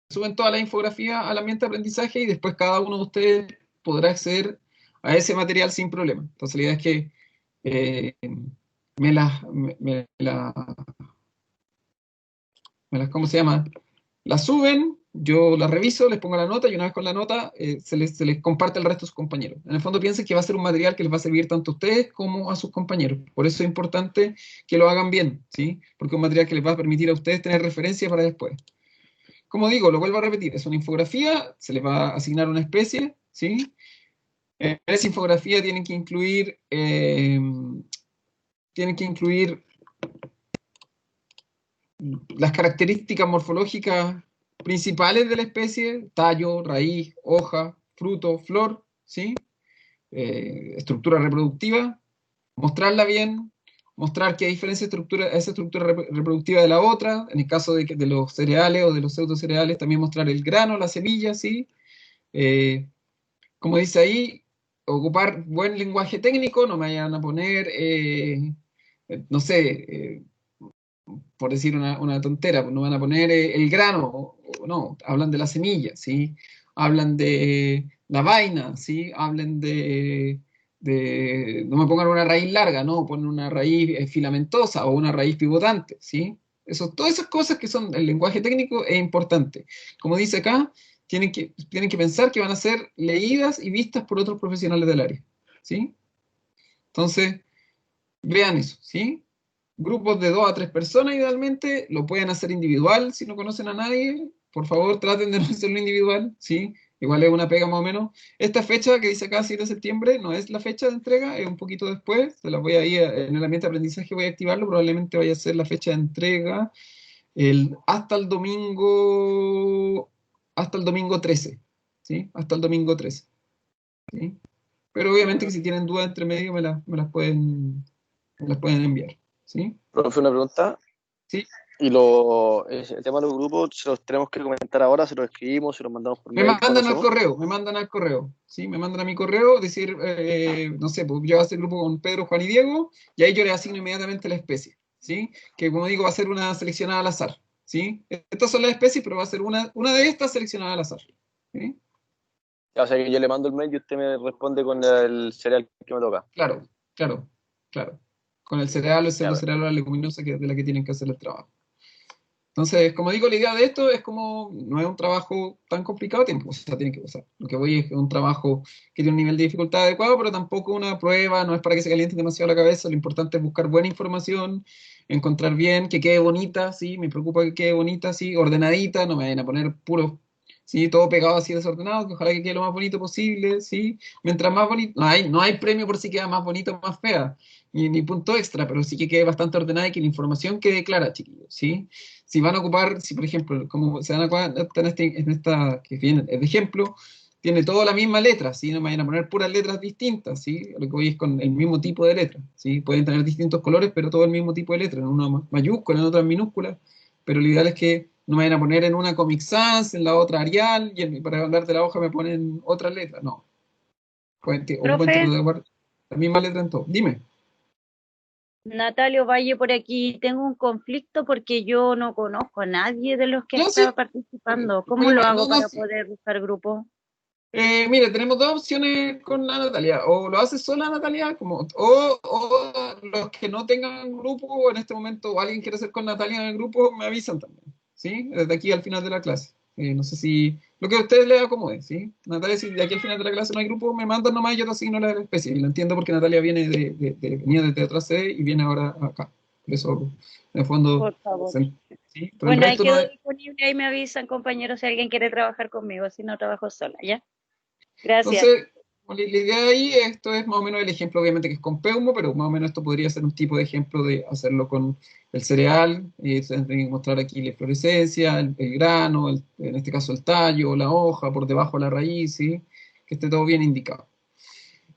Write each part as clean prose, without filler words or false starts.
suben toda la infografía al ambiente de aprendizaje y después cada uno de ustedes podrá acceder a ese material sin problema. Entonces la idea es que eh, ¿cómo se llama? Las suben, yo las reviso, les pongo la nota y una vez con la nota se les comparte al resto de sus compañeros. En el fondo piensen que va a ser un material que les va a servir tanto a ustedes como a sus compañeros. Por eso es importante que lo hagan bien, ¿sí? Porque es un material que les va a permitir a ustedes tener referencia para después. Como digo, lo vuelvo a repetir, es una infografía, se les va a asignar una especie, ¿sí? En esa infografía tienen que incluir las características morfológicas principales de la especie: tallo, raíz, hoja, fruto, flor, ¿sí? Estructura reproductiva, mostrarla bien, mostrar qué diferencia esa estructura reproductiva de la otra, en el caso de los cereales o de los pseudocereales, también mostrar el grano, la semilla, ¿sí? Eh, como dice ahí, ocupar buen lenguaje técnico, no me vayan a poner, no sé, por decir una tontera, no van a poner el grano, no, hablan de la semilla, ¿sí? Hablan de la vaina, ¿sí? Hablen no me pongan una raíz larga, no, ponen una raíz filamentosa o una raíz pivotante, ¿sí? Todas esas cosas que son el lenguaje técnico es importante. Como dice acá, tienen que pensar que van a ser leídas y vistas por otros profesionales del área, ¿sí? Entonces, vean eso, ¿sí? Grupos de 2 a 3 personas idealmente, lo pueden hacer individual si no conocen a nadie. Por favor, traten de no hacerlo individual, ¿sí? Igual es una pega más o menos. Esta fecha que dice acá, 7 de septiembre, no es la fecha de entrega, es un poquito después. Se las voy a ir en el ambiente de aprendizaje, voy a activarlo, probablemente vaya a ser la fecha de entrega hasta el domingo 13, ¿sí? Hasta el domingo 13, ¿sí? Pero obviamente que si tienen dudas entre medio me las pueden enviar, ¿sí? Profe, una pregunta. ¿Sí? Y el tema de los grupos, ¿se los tenemos que comentar ahora? ¿Se los escribimos? ¿Se los mandamos por Me mail? ¿Cómo lo mandan al hacemos? correo, me mandan al correo, ¿sí? Me mandan a mi correo, decir, no sé, pues yo voy a hacer grupo con Pedro, Juan y Diego, y ahí yo les asigno inmediatamente la especie, ¿sí? Que como digo, va a ser una seleccionada al azar, ¿sí? Estas son las especies, pero va a ser una de estas seleccionada al azar, ¿sí? O sea que yo le mando el mail y usted me responde con el cereal que me toca. Claro, claro, claro. Con el cereal o el Ya, pseudocereal o la perfecto. leguminosa que es de la que tienen que hacer el trabajo. Entonces, como digo, la idea de esto es como, no es un trabajo tan complicado, tienen que usar. Lo que voy es que es un trabajo que tiene un nivel de dificultad adecuado, pero tampoco una prueba, no es para que se caliente demasiado la cabeza. Lo importante es buscar buena información, encontrar bien, que quede bonita, ¿sí? Me preocupa que quede bonita, ¿sí? Ordenadita, no me vayan a poner puro, ¿sí? Todo pegado así desordenado, que ojalá que quede lo más bonito posible, ¿sí? Mientras más bonito, no hay premio por si queda más bonito o más fea, ni punto extra, pero sí que quede bastante ordenada y que la información quede clara, chiquillos, ¿sí? Si van a ocupar, si por ejemplo, como se van a ocupar en esta que viene de ejemplo, tiene toda la misma letra, ¿sí? No me vayan a poner puras letras distintas, ¿sí? Lo que voy es con el mismo tipo de letra, ¿sí? Pueden tener distintos colores, pero todo el mismo tipo de letra, en una mayúscula, en otra minúscula, pero lo ideal es que no me vayan a poner en una Comic Sans, en la otra Arial, y para hablar de la hoja me ponen otra letra, no. Ocupen Profe, la misma letra en todo. Dime. Natalio Valle por aquí. Tengo un conflicto porque yo no conozco a nadie de los que No, sí. está participando. ¿Cómo Voy lo a- hago no, no, para sí. poder buscar grupo? Mire, tenemos 2 opciones con la Natalia. O lo hace sola Natalia, o los que no tengan grupo en este momento, o alguien quiere hacer con Natalia en el grupo, me avisan también, ¿sí? Desde aquí al final de la clase. No sé si lo que a ustedes les acomode, ¿sí? Natalia, si de aquí al final de la clase no hay grupo, me mandan nomás y yo te asigno la especie. Y lo entiendo porque Natalia venía desde otra sede y viene ahora acá. Por eso, en el fondo, Por favor. ¿sí? Pero el Bueno, ahí resto no quedo es. disponible, ahí me avisan, compañeros, si alguien quiere trabajar conmigo, si no trabajo sola, ¿ya? Gracias. Entonces, la idea de ahí, esto es más o menos el ejemplo, obviamente que es con Peumo, pero más o menos esto podría ser un tipo de ejemplo de hacerlo con el cereal, tendría que mostrar aquí la inflorescencia, el grano, en este caso el tallo, la hoja, por debajo la raíz, ¿sí? Que esté todo bien indicado.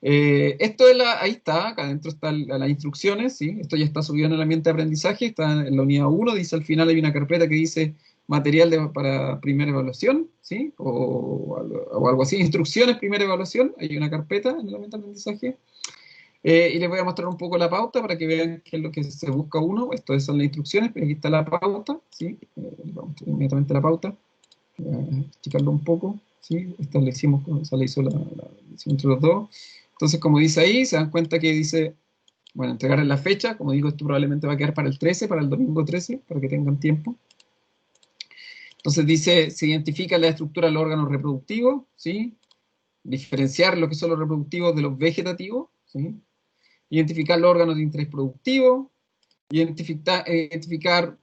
Ahí está, acá adentro están las instrucciones, ¿sí? Esto ya está subido en el ambiente de aprendizaje, está en la unidad 1, dice al final hay una carpeta que dice material para primera evaluación, ¿sí? O algo así, instrucciones, primera evaluación, hay una carpeta en el ambiente de aprendizaje. Y les voy a mostrar un poco la pauta para que vean qué es lo que se busca uno. Esto son las instrucciones, pero aquí está la pauta, ¿sí? Vamos a inmediatamente la pauta. Checarlo un poco, ¿sí? Esta la hicimos, o sea, la hicimos entre los dos. Entonces, como dice ahí, se dan cuenta que dice, bueno, entregar en la fecha, como digo, esto probablemente va a quedar para el 13, para el domingo 13, para que tengan tiempo. Entonces dice, se identifica la estructura del órgano reproductivo, ¿sí? Diferenciar lo que son los reproductivos de los vegetativos, ¿sí? Identificar los órganos de interés productivo, identificar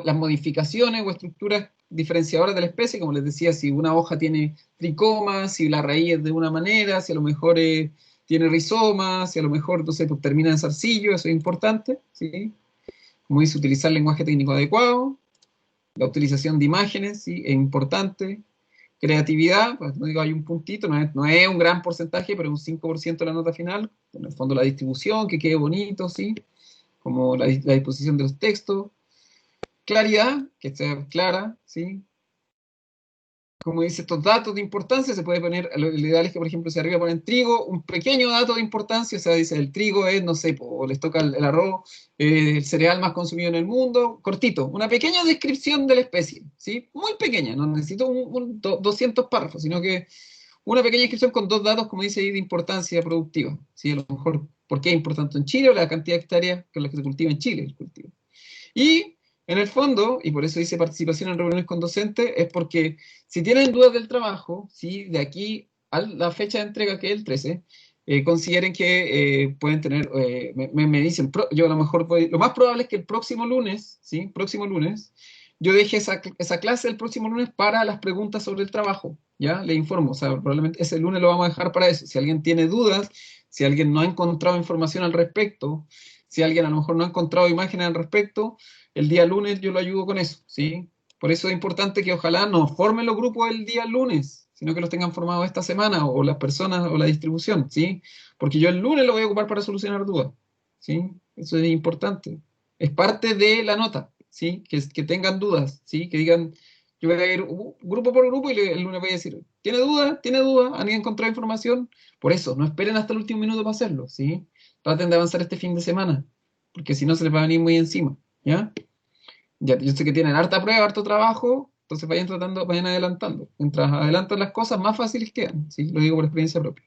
las modificaciones o estructuras diferenciadoras de la especie, como les decía, si una hoja tiene tricomas, si la raíz es de una manera, si a lo mejor tiene rizomas, si a lo mejor entonces pues, termina en zarcillo, eso es importante, ¿sí? Como dice, utilizar lenguaje técnico adecuado, la utilización de imágenes, ¿sí? Es importante. Creatividad, pues no digo, hay un puntito, no es un gran porcentaje, pero un 5% de la nota final. En el fondo la distribución, que quede bonito, ¿sí? Como la disposición de los textos. Claridad, que sea clara, ¿sí? Como dice, estos datos de importancia se puede poner, lo ideal es que, por ejemplo, si arriba ponen trigo, un pequeño dato de importancia, o sea, dice, el trigo es, no sé, o les toca el arroz, el cereal más consumido en el mundo, cortito, una pequeña descripción de la especie, ¿sí? Muy pequeña, no necesito 200 párrafos, sino que una pequeña descripción con dos datos, como dice ahí, de importancia productiva, ¿sí? A lo mejor, ¿por qué es importante en Chile o la cantidad de hectáreas con las que se cultiva en Chile el cultivo? Y en el fondo, y por eso dice participación en reuniones con docentes, es porque si tienen dudas del trabajo, ¿sí? De aquí a la fecha de entrega, que es el 13, consideren que pueden tener, me dicen, yo a lo mejor, lo más probable es que el próximo lunes, ¿sí? Próximo lunes, yo deje esa clase el próximo lunes para las preguntas sobre el trabajo, ¿ya? Le informo, o sea, probablemente ese lunes lo vamos a dejar para eso. Si alguien tiene dudas, si alguien no ha encontrado información al respecto, si alguien a lo mejor no ha encontrado imágenes al respecto, el día lunes yo lo ayudo con eso, ¿sí? Por eso es importante que ojalá no formen los grupos el día lunes, sino que los tengan formados esta semana, o las personas, o la distribución, ¿sí? Porque yo el lunes lo voy a ocupar para solucionar dudas, ¿sí? Eso es importante. Es parte de la nota, ¿sí? Que tengan dudas, ¿sí? Que digan, yo voy a ir grupo por grupo y el lunes voy a decir, ¿tiene duda? ¿Tiene duda? ¿Han encontrado información? Por eso, no esperen hasta el último minuto para hacerlo, ¿sí? Traten de avanzar este fin de semana, porque si no se les va a venir muy encima, ¿ya? Ya, yo sé que tienen harta prueba, harto trabajo, entonces vayan tratando, vayan adelantando. Mientras adelantan las cosas, más fáciles quedan, ¿sí? Lo digo por experiencia propia.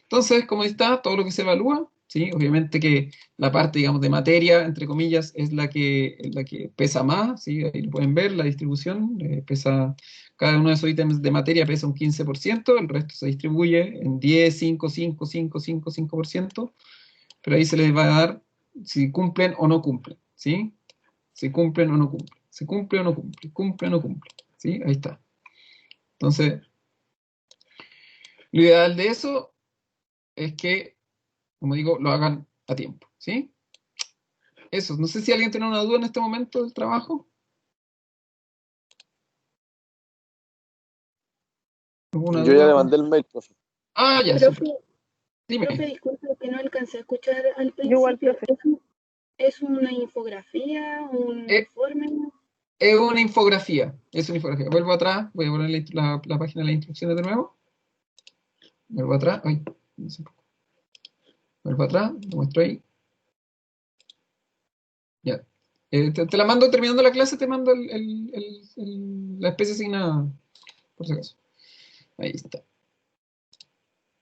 Entonces, como está, todo lo que se evalúa, ¿sí? Obviamente que la parte, digamos, de materia, entre comillas, es la que pesa más, ¿sí? Ahí lo pueden ver, la distribución, pesa, cada uno de esos ítems de materia pesa un 15%, el resto se distribuye en 10, 5, 5, 5, 5, 5%, pero ahí se les va a dar si cumplen o no cumplen, ¿sí? Si cumplen o no cumplen, si cumple o no cumple, cumple o no cumple, ¿sí? Ahí está. Entonces, lo ideal de eso es que, como digo, lo hagan a tiempo, ¿sí? Eso, no sé si alguien tiene una duda en este momento del trabajo. ¿Alguna Yo ya duda? le mandé el mail, profe. Ah, ya, Profe, súper. Dime. profe, disculpe que no alcancé a escuchar al Yo igual, principio. profe. ¿Es una infografía, un Es, informe? es una infografía, es una infografía. Vuelvo atrás, voy a poner la página de las instrucciones de nuevo. Vuelvo atrás, ay, no sé. Vuelvo atrás, lo muestro ahí. Ya. Te la mando terminando la clase, te mando la especie asignada, por si acaso. Ahí está.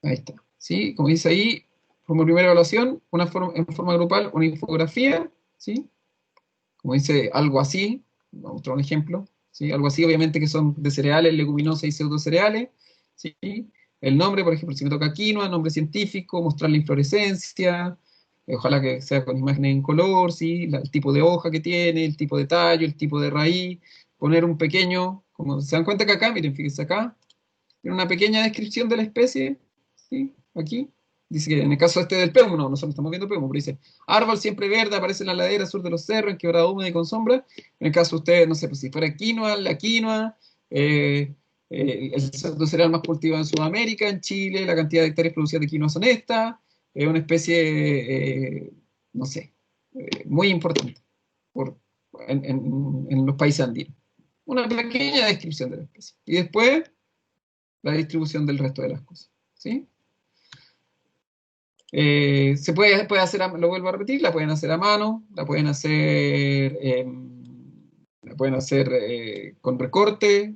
Ahí está. ¿Sí? Como dice ahí, como primera evaluación, en forma grupal, una infografía, ¿sí? Como dice algo así, vamos a mostrar un ejemplo, ¿sí? Algo así, obviamente, que son de cereales, leguminosas y pseudocereales, ¿sí? El nombre, por ejemplo, si me toca quinoa, nombre científico, mostrar la inflorescencia, ojalá que sea con imágenes en color, ¿sí? El tipo de hoja que tiene, el tipo de tallo, el tipo de raíz, poner un pequeño, como se dan cuenta que acá, miren, fíjense acá, tiene una pequeña descripción de la especie, ¿sí? Aquí. Dice que en el caso este del péumo, no, nosotros estamos viendo péumo, pero dice, árbol siempre verde, aparece en la ladera sur de los cerros, en quebrada húmeda y con sombra. En el caso de ustedes, no sé, pues si fuera quinoa, la quinoa, el cerdo cereal más cultivado en Sudamérica, en Chile, la cantidad de hectáreas producidas de quinoa son estas, es una especie, no sé, muy importante por, en los países andinos. Una pequeña descripción de la especie. Y después, la distribución del resto de las cosas, ¿sí? Se puede hacer, lo vuelvo a repetir, la pueden hacer a mano, la pueden hacer con recorte,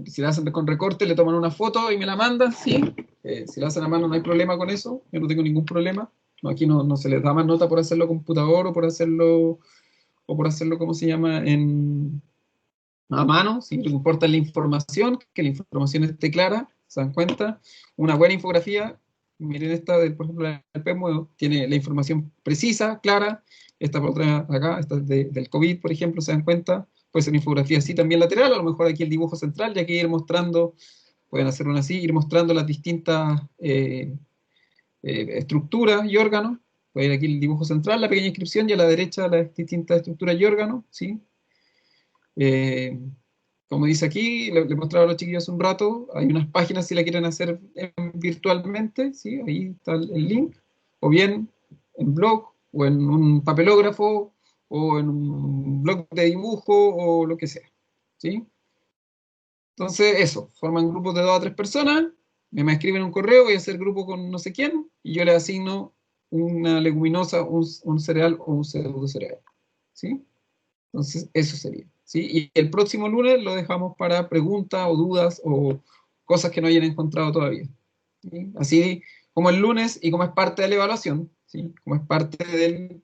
si la hacen con recorte, le toman una foto y me la mandan, sí. Si la hacen a mano no hay problema con eso, yo no tengo ningún problema. No, aquí no se les da más nota por hacerlo computador o por hacerlo, ¿cómo se llama?, a mano, ¿sí? Lo que importa es la información, que la información esté clara, ¿se dan cuenta? Una buena infografía, miren esta, por ejemplo, el PEMO, tiene la información precisa, clara, esta por otra acá, esta es del COVID, por ejemplo, ¿se dan cuenta? Puede ser una infografía así también lateral, a lo mejor aquí el dibujo central, ya que ir mostrando, pueden hacer una así, ir mostrando las distintas estructuras y órganos, puede ir aquí el dibujo central, la pequeña inscripción, y a la derecha las distintas estructuras y órganos, ¿sí? Como dice aquí, le mostraba a los chiquillos hace un rato, hay unas páginas si la quieren hacer virtualmente, ¿sí? Ahí está el link, o bien en blog, o en un papelógrafo, o en un blog de dibujo, o lo que sea, ¿sí? Entonces, eso, forman grupos de 2 a 3 personas, me escriben un correo, voy a hacer grupo con no sé quién, y yo le asigno una leguminosa, un cereal o un pseudo cereal, ¿sí? Entonces, eso sería, ¿sí? Y el próximo lunes lo dejamos para preguntas o dudas o cosas que no hayan encontrado todavía, ¿sí? Así como el lunes y como es parte de la evaluación, ¿sí? Como es parte de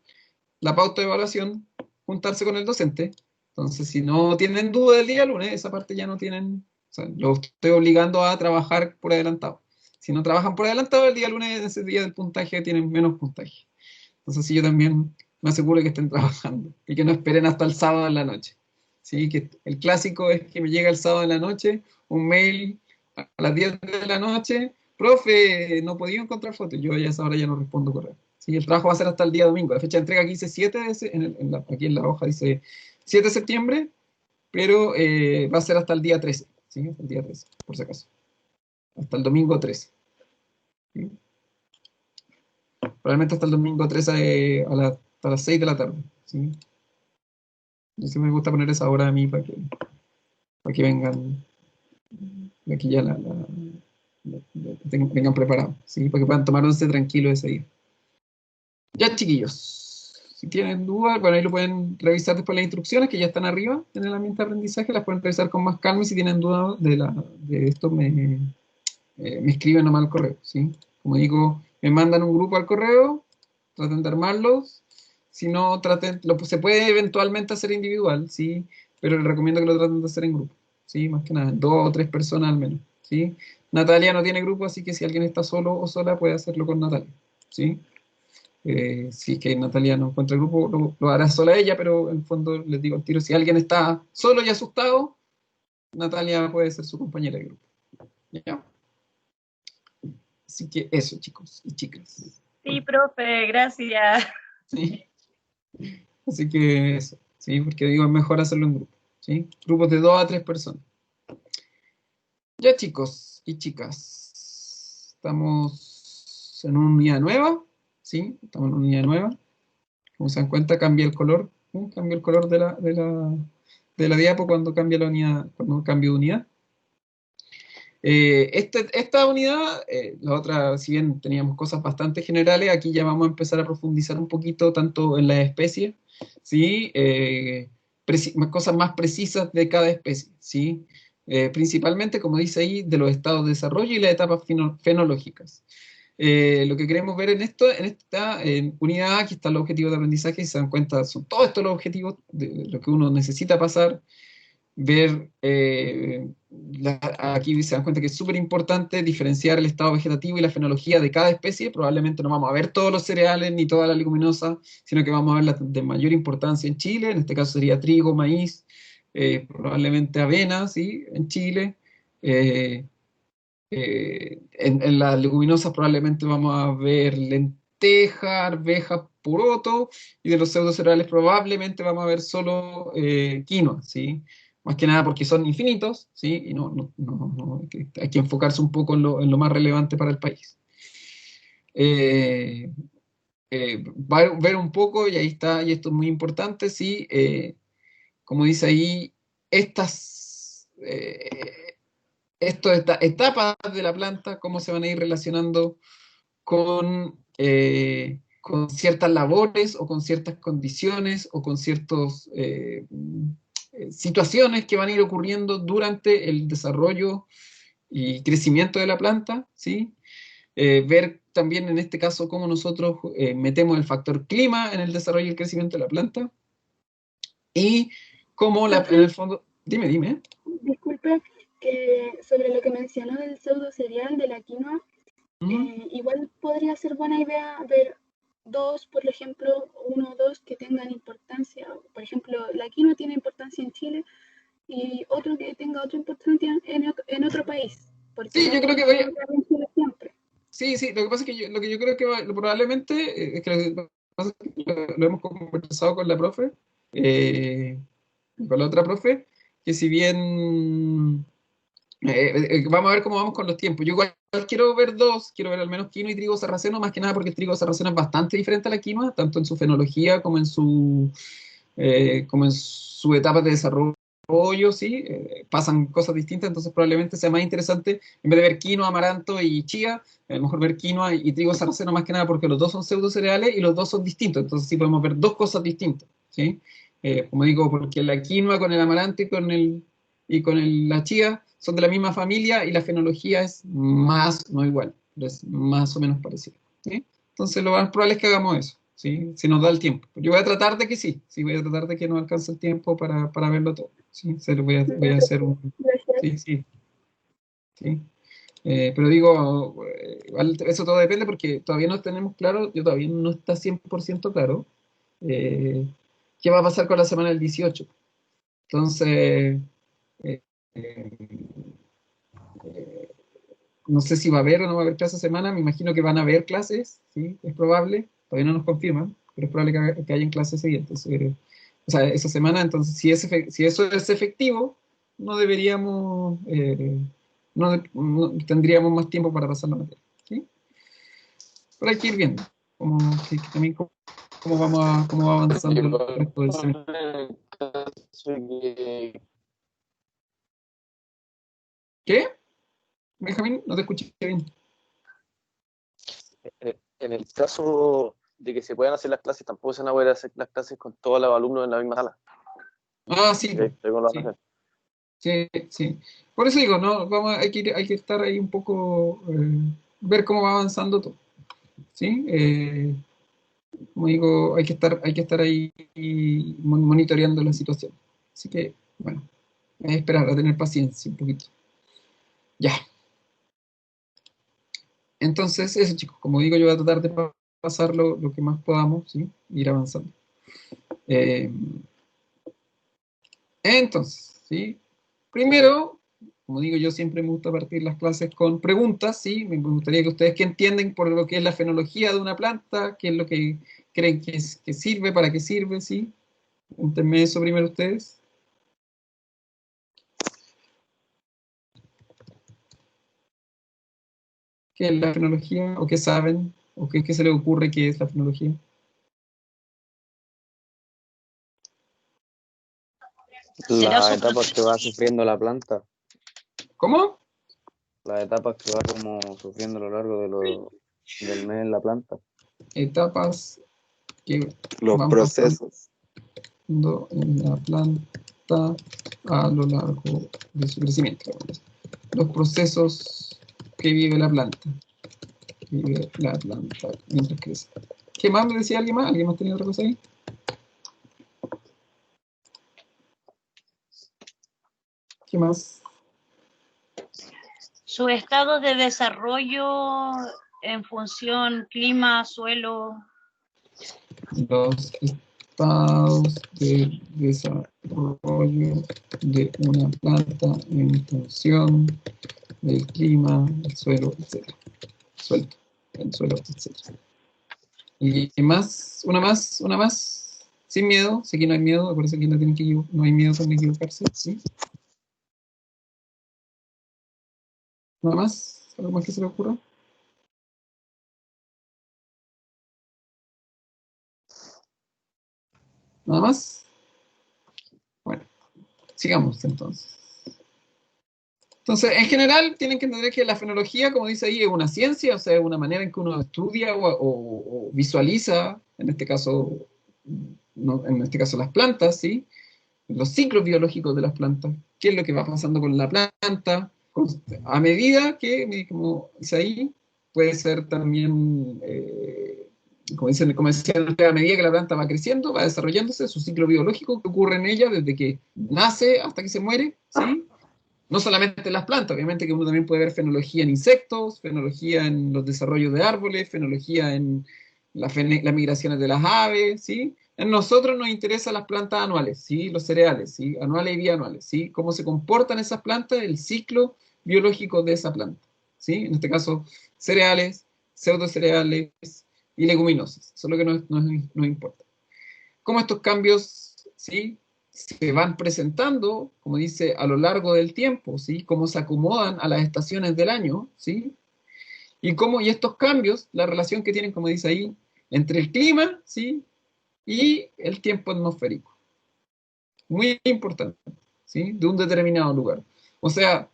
la pauta de evaluación, juntarse con el docente. Entonces, si no tienen duda del día lunes, esa parte ya no tienen, o sea, lo estoy obligando a trabajar por adelantado. Si no trabajan por adelantado, el día lunes, ese día del puntaje, tienen menos puntaje. Entonces, sí, yo también me aseguro que estén trabajando y que no esperen hasta el sábado en la noche. ¿Sí? Que el clásico es que me llega el sábado en la noche un mail a las 10 de la noche, profe, no he podido encontrar fotos. Yo ya a esa hora ya no respondo correo. ¿Sí? El trabajo va a ser hasta el día domingo. La fecha de entrega aquí dice 7, aquí en la hoja dice 7 de septiembre, pero va a ser hasta el día 13. ¿Sí? Hasta el día 13, por si acaso. Hasta el domingo 13. ¿Sí? Probablemente hasta el domingo 13 hasta las 6 de la tarde. ¿Sí? Yo sí me gusta poner esa hora a mí para que vengan, para que ya vengan preparados, ¿sí? Para que puedan tomar once tranquilo ese día. Ya, chiquillos, si tienen dudas, bueno, ahí lo pueden revisar después las instrucciones que ya están arriba en el ambiente de aprendizaje, las pueden revisar con más calma y si tienen dudas de esto me escriben nomás al correo, ¿sí? Como digo, me mandan un grupo al correo, traten de armarlos, si no, se puede eventualmente hacer individual, ¿sí? Pero les recomiendo que lo traten de hacer en grupo, ¿sí? Más que nada, 2 o 3 personas al menos, ¿sí? Natalia no tiene grupo, así que si alguien está solo o sola, puede hacerlo con Natalia, ¿sí? Si es que Natalia no encuentra el grupo, lo hará sola ella, pero en el fondo les digo al tiro, si alguien está solo y asustado, Natalia puede ser su compañera de grupo, ¿ya? Así que eso, chicos y chicas. Sí, profe, gracias. ¿Sí? Así que eso, ¿sí? Porque digo, es mejor hacerlo en grupo, ¿sí? Grupos de 2 a 3 personas. Ya, chicos y chicas, estamos en una unidad nueva, ¿sí? Estamos en una unidad nueva. Como se dan cuenta, cambia el color, ¿sí? Cambia el color de la diapo cuando cambia la unidad, cuando cambio de unidad. Esta unidad, la otra, si bien teníamos cosas bastante generales, aquí ya vamos a empezar a profundizar un poquito tanto en las especies, ¿sí? Cosas más precisas de cada especie, ¿sí? Principalmente, como dice ahí, de los estados de desarrollo y las etapas fenológicas. Lo que queremos ver en esta unidad, aquí están los objetivos de aprendizaje, y se dan cuenta, son todos estos los objetivos de lo que uno necesita pasar, ver, aquí se dan cuenta que es súper importante diferenciar el estado vegetativo y la fenología de cada especie. Probablemente no vamos a ver todos los cereales ni todas las leguminosas, sino que vamos a ver las de mayor importancia en Chile. En este caso sería trigo, maíz, probablemente avena, ¿sí? En Chile. En las leguminosas probablemente vamos a ver lenteja, arveja, poroto, y de los pseudocereales probablemente vamos a ver solo quinoa, ¿sí? Más que nada porque son infinitos, ¿sí? Y hay que enfocarse un poco en lo más relevante para el país. Va a ver un poco, y ahí está, y esto es muy importante, ¿sí? Como dice ahí, estas etapas de la planta, cómo se van a ir relacionando con ciertas labores o con ciertas condiciones o con ciertos situaciones que van a ir ocurriendo durante el desarrollo y crecimiento de la planta, ¿sí? Ver también en este caso cómo nosotros metemos el factor clima en el desarrollo y el crecimiento de la planta, y cómo en el fondo... Dime. Disculpe, que sobre lo que mencionó del pseudo cereal de la quinoa, igual podría ser buena idea ver dos, por ejemplo, uno o dos que tengan importancia. Por ejemplo, la quinoa tiene importancia en Chile y otro que tenga otra importancia en otro país, porque Sí, no yo creo todos que se van vaya... a quedar en Chile siempre. Sí, lo que pasa es que lo que yo creo que probablemente, es que lo que pasa es que lo hemos conversado con la profe, con la otra profe, que si bien vamos a ver cómo vamos con los tiempos. Yo igual quiero ver dos, quiero ver al menos quinoa y trigo sarraceno, más que nada porque el trigo sarraceno es bastante diferente a la quinoa, tanto en su fenología como en su etapa de desarrollo, ¿sí? Pasan cosas distintas, entonces probablemente sea más interesante, en vez de ver quinoa, amaranto y chía, a lo mejor ver quinoa y trigo sarraceno más que nada porque los dos son pseudo cereales y los dos son distintos, entonces sí podemos ver dos cosas distintas, ¿sí? Como digo, porque la quinoa con el amaranto y con la chía son de la misma familia y la fenología es más, no igual, es más o menos parecida, ¿sí? Entonces lo más probable es que hagamos eso, ¿sí? Si nos da el tiempo. Yo voy a tratar de que sí, voy a tratar de que no alcance el tiempo para verlo todo, ¿sí? Se lo voy a hacer Gracias. sí. Pero digo, igual eso todo depende porque todavía no tenemos claro, yo todavía no está 100% claro eh, qué va a pasar con la semana del 18. Entonces, eh, eh, no sé si va a haber o no va a haber clases esa semana, me imagino que van a haber clases, ¿sí? Es probable, todavía no nos confirman, pero es probable que hayan clases siguientes, o sea, esa semana, entonces si eso es efectivo, no deberíamos, no tendríamos más tiempo para pasar la materia, ¿sí? Pero hay que ir viendo, que también cómo va avanzando el resto del semestre. ¿Qué? Benjamín, no te escuché bien. En el caso de que se puedan hacer las clases, tampoco se van a poder hacer las clases con todos los alumnos en la misma sala. Ah, sí, ¿Sí? pues, ¿Cómo lo van a sí. hacer? Sí. Por eso digo, no, hay que estar ahí un poco, ver cómo va avanzando todo, ¿sí? Como digo, hay que estar ahí monitoreando la situación. Así que, bueno, hay que esperar, a tener paciencia un poquito. Ya. Entonces, eso chicos, como digo, yo voy a tratar de pasar lo que más podamos, ¿sí? Ir avanzando. Eh, entonces, ¿sí? Primero, como digo, yo siempre me gusta partir las clases con preguntas, ¿sí? Me gustaría que ustedes que entienden por lo que es la fenología de una planta, qué es lo que creen que sirve, para qué sirve, ¿sí? Cuéntenme eso primero ustedes. ¿Qué es la fenología? ¿O qué saben? ¿O qué se les ocurre que es la fenología? ¿Será Las su etapas que va sufriendo la planta, ¿Cómo? las etapas que va como sufriendo a lo largo del mes en la planta. Etapas que Los van pasando procesos. en la planta a lo largo de su crecimiento. Los procesos que vive la planta. Vive la planta mientras crece. ¿Qué más me decía alguien más? ¿Alguien más tenía otra cosa ahí? ¿Qué más? su estado de desarrollo en función clima, suelo? Los estados de desarrollo de una planta en función del clima, el suelo, etc. Suelto, el suelo, etc. Y más, una más, sin miedo, sé que no hay miedo, acuérdense que no hay miedo con equivocarse, ¿sí? Nada más, algo más que se le ocurra. Nada más. Bueno, sigamos entonces. Entonces, en general, tienen que entender que la fenología, como dice ahí, es una ciencia, o sea, es una manera en que uno estudia o visualiza, en este caso, no, en este caso las plantas, ¿sí? los ciclos biológicos de las plantas, qué es lo que va pasando con la planta, a medida que, como dice ahí, puede ser también, como decía, a medida que la planta va creciendo, va desarrollándose, su ciclo biológico que ocurre en ella desde que nace hasta que se muere, ¿sí? No solamente en las plantas, obviamente que uno también puede ver fenología en insectos, fenología en los desarrollos de árboles, fenología en las migraciones de las aves, ¿sí? A nosotros nos interesan las plantas anuales, ¿sí? Los cereales, ¿sí? Anuales y bianuales, ¿sí? Cómo se comportan esas plantas, el ciclo biológico de esa planta, ¿sí? En este caso, cereales, pseudocereales y leguminosas. Eso es lo que nos importa. Cómo estos cambios, ¿sí? Se van presentando, como dice, a lo largo del tiempo, ¿sí? Cómo se acomodan a las estaciones del año, ¿sí? Y estos cambios, la relación que tienen, como dice ahí, entre el clima, ¿sí? Y el tiempo atmosférico. Muy importante, ¿sí? De un determinado lugar. O sea,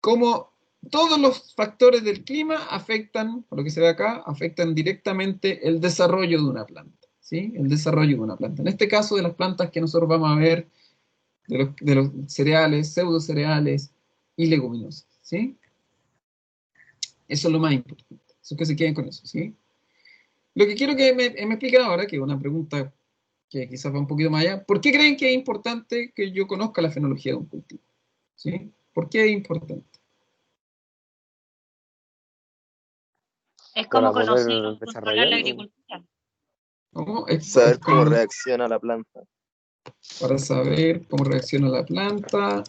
cómo todos los factores del clima afectan, por lo que se ve acá, afectan directamente el desarrollo de una planta, ¿sí? El desarrollo de una planta. En este caso, de las plantas que nosotros vamos a ver, de los cereales, pseudocereales y leguminosas, ¿sí? Eso es lo más importante. Eso, que se queden con eso, ¿sí? Lo que quiero que me expliquen ahora, que es una pregunta que quizás va un poquito más allá, ¿por qué creen que es importante que yo conozca la fenología de un cultivo? ¿Sí? ¿Por qué es importante? Es como para conocer poder o controlar la desarrollarlo, agricultura. ¿Cómo? Saber Es cómo como reacciona la planta. para saber cómo reacciona la planta,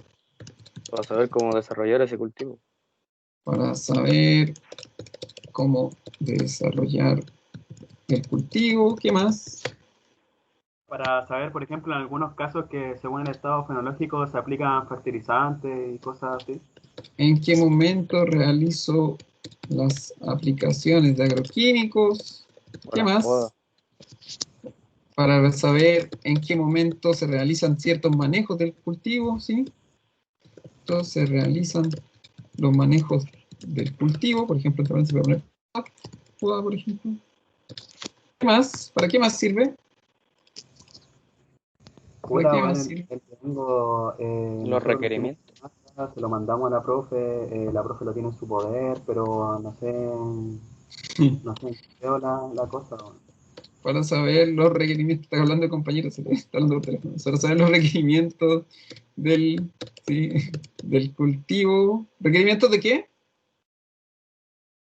para saber cómo desarrollar ese cultivo. para saber cómo desarrollar el cultivo, ¿qué más? Para saber, por ejemplo, en algunos casos que según el estado fenológico se aplican fertilizantes y cosas así. ¿En qué momento realizo las aplicaciones de agroquímicos? O ¿Qué las más? podas. Para saber en qué momento se realizan ciertos manejos del cultivo, ¿sí? Entonces se realizan los manejos del cultivo, por ejemplo, también se puede poner poda, por ejemplo. ¿Qué más? ¿Para qué más sirve? ¿Para Puta, qué bueno, más sirve? el que tengo, Los nosotros lo hicimos requerimientos. en masa, se lo mandamos a la profe lo tiene en su poder, pero no sé en qué quedó la cosa. Bueno. Para saber los requerimientos, está hablando de compañeros, está hablando por teléfono, para saber los requerimientos del, sí, del cultivo. ¿Requerimientos de qué?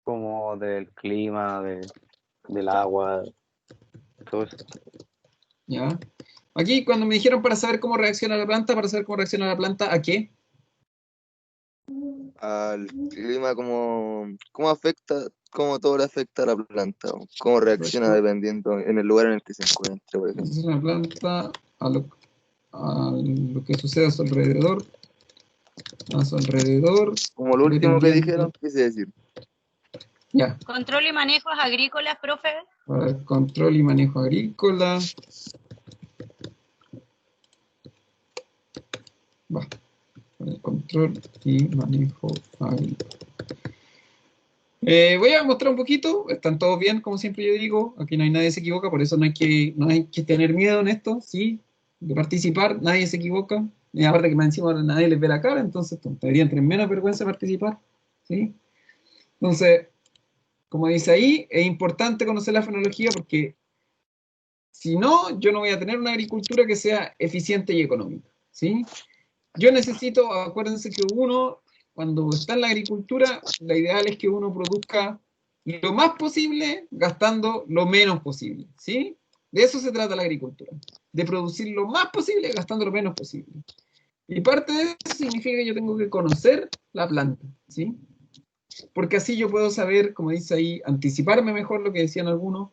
Como del clima, del agua, todo eso. Ya. Aquí, cuando me dijeron para saber cómo reacciona la planta, para saber cómo reacciona la planta, ¿a qué? Al clima, cómo afecta, cómo todo le afecta a la planta, o cómo reacciona dependiendo en el lugar en el que se encuentre, por ejemplo. Es una planta a lo que sucede a su alrededor, Como lo último que dependiendo, dijeron, quise decir. ya, Control y manejos agrícolas, profe. para el control y manejo agrícola, va, para el control y manejo agrícola. Voy a mostrar un poquito, están todos bien, como siempre yo digo, aquí no hay nadie se equivoca, por eso no hay que tener miedo en esto, ¿sí? De participar, nadie se equivoca, y aparte que más encima nadie les ve la cara, entonces deberían tener menos vergüenza de participar, ¿sí? Entonces, como dice ahí, es importante conocer la fenología porque si no, yo no voy a tener una agricultura que sea eficiente y económica, ¿sí? Yo necesito, acuérdense que uno, cuando está en la agricultura, la ideal es que uno produzca lo más posible gastando lo menos posible, ¿sí? De eso se trata la agricultura, de producir lo más posible gastando lo menos posible. Y parte de eso significa que yo tengo que conocer la planta, ¿sí? Porque así yo puedo saber, como dice ahí, anticiparme mejor lo que decían algunos,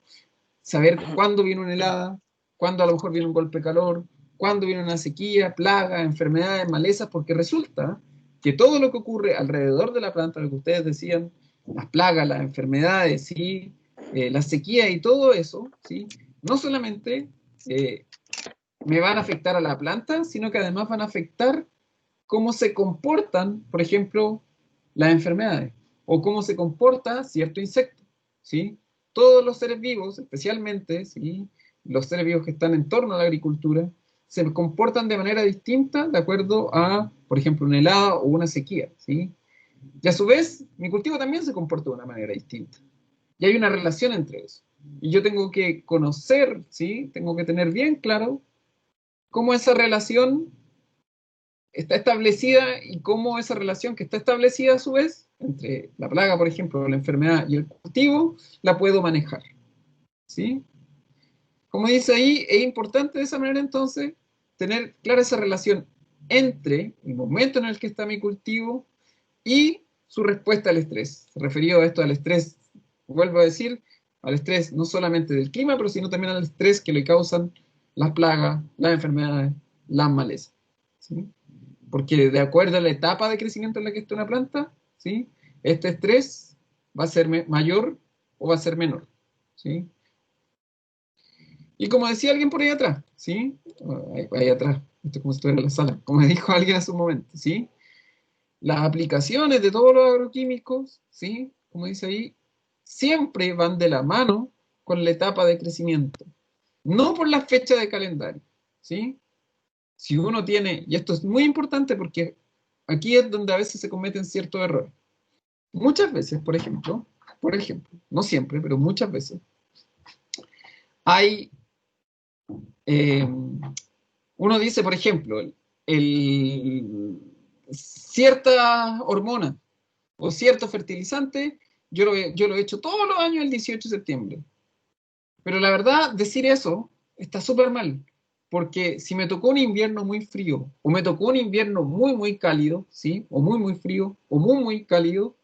saber cuándo viene una helada, cuándo a lo mejor viene un golpe de calor, cuándo viene una sequía, plagas, enfermedades, malezas, porque resulta que todo lo que ocurre alrededor de la planta, lo que ustedes decían, las plagas, las enfermedades, ¿sí? La sequía y todo eso, ¿sí? No solamente me van a afectar a la planta, sino que además van a afectar cómo se comportan, por ejemplo, las enfermedades, o cómo se comporta cierto insecto, ¿sí? Todos los seres vivos, especialmente, ¿sí? Los seres vivos que están en torno a la agricultura, se comportan de manera distinta de acuerdo a, por ejemplo, una helada o una sequía, ¿sí? Y a su vez, mi cultivo también se comporta de una manera distinta. Y hay una relación entre eso. Y yo tengo que conocer, ¿sí? Tengo que tener bien claro cómo esa relación está establecida y cómo esa relación que está establecida a su vez, entre la plaga, por ejemplo, la enfermedad y el cultivo, la puedo manejar, ¿sí? Como dice ahí, es importante de esa manera entonces tener clara esa relación entre el momento en el que está mi cultivo y su respuesta al estrés. Referido a esto al estrés, vuelvo a decir, al estrés no solamente del clima, pero sino también al estrés que le causan las plagas, las enfermedades, las malezas, ¿sí? Porque de acuerdo a la etapa de crecimiento en la que está una planta, ¿sí? Este estrés va a ser mayor o va a ser menor, ¿sí? Y como decía alguien por ahí atrás, ¿sí? Ahí atrás, esto es como si estuviera en la sala, como dijo alguien hace un momento, ¿sí? Las aplicaciones de todos los agroquímicos, ¿sí? Como dice ahí, siempre van de la mano con la etapa de crecimiento, no por la fecha de calendario, ¿sí? Si uno tiene, y esto es muy importante porque aquí es donde a veces se cometen ciertos errores. Muchas veces, por ejemplo, no siempre, pero muchas veces, hay, eh, uno dice, por ejemplo, cierta hormona o cierto fertilizante, yo lo he hecho todos los años el 18 de septiembre. Pero la verdad, decir eso está súper mal, porque si me tocó un invierno muy frío, o me tocó un invierno muy, muy cálido, ¿sí? O muy, muy frío, o muy, muy cálido,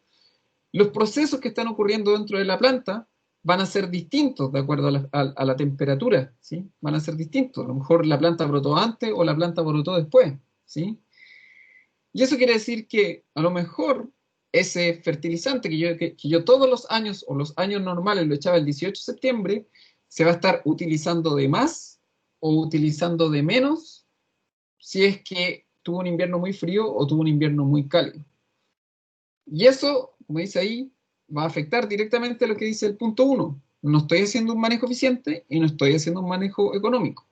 los procesos que están ocurriendo dentro de la planta van a ser distintos de acuerdo a la temperatura, ¿sí? Van a ser distintos. A lo mejor la planta brotó antes o la planta brotó después, ¿sí? Y eso quiere decir que a lo mejor ese fertilizante que yo todos los años o los años normales lo echaba el 18 de septiembre, se va a estar utilizando de más o utilizando de menos si es que tuvo un invierno muy frío o tuvo un invierno muy cálido. Y eso, como dice ahí, va a afectar directamente lo que dice el punto 1. No estoy haciendo un manejo eficiente y no estoy haciendo un manejo económico.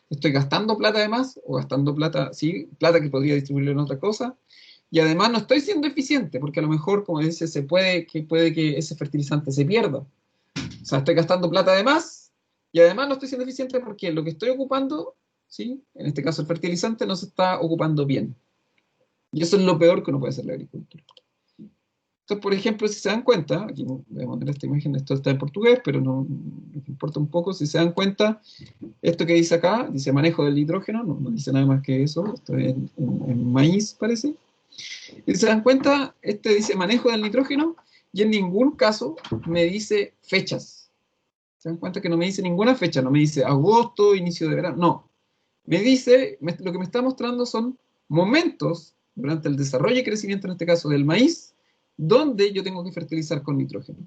Estoy gastando plata de más o gastando plata, sí, plata que podría distribuirlo en otra cosa. Y además no estoy siendo eficiente, porque a lo mejor, como dice, puede que ese fertilizante se pierda. O sea, estoy gastando plata de más y además no estoy siendo eficiente porque lo que estoy ocupando, ¿sí? En este caso el fertilizante, no se está ocupando bien. Y eso es lo peor que uno puede hacer en la agricultura. Entonces, por ejemplo, si se dan cuenta, aquí voy a poner esta imagen, esto está en portugués, pero no importa un poco, si se dan cuenta, esto que dice acá, dice manejo del nitrógeno, no dice nada más que eso, esto es en maíz parece. Y si se dan cuenta, este dice manejo del nitrógeno y en ningún caso me dice fechas. Se dan cuenta que no me dice ninguna fecha, no me dice agosto, inicio de verano, no. Me dice, lo que me está mostrando son momentos durante el desarrollo y crecimiento, en este caso del maíz, donde yo tengo que fertilizar con nitrógeno.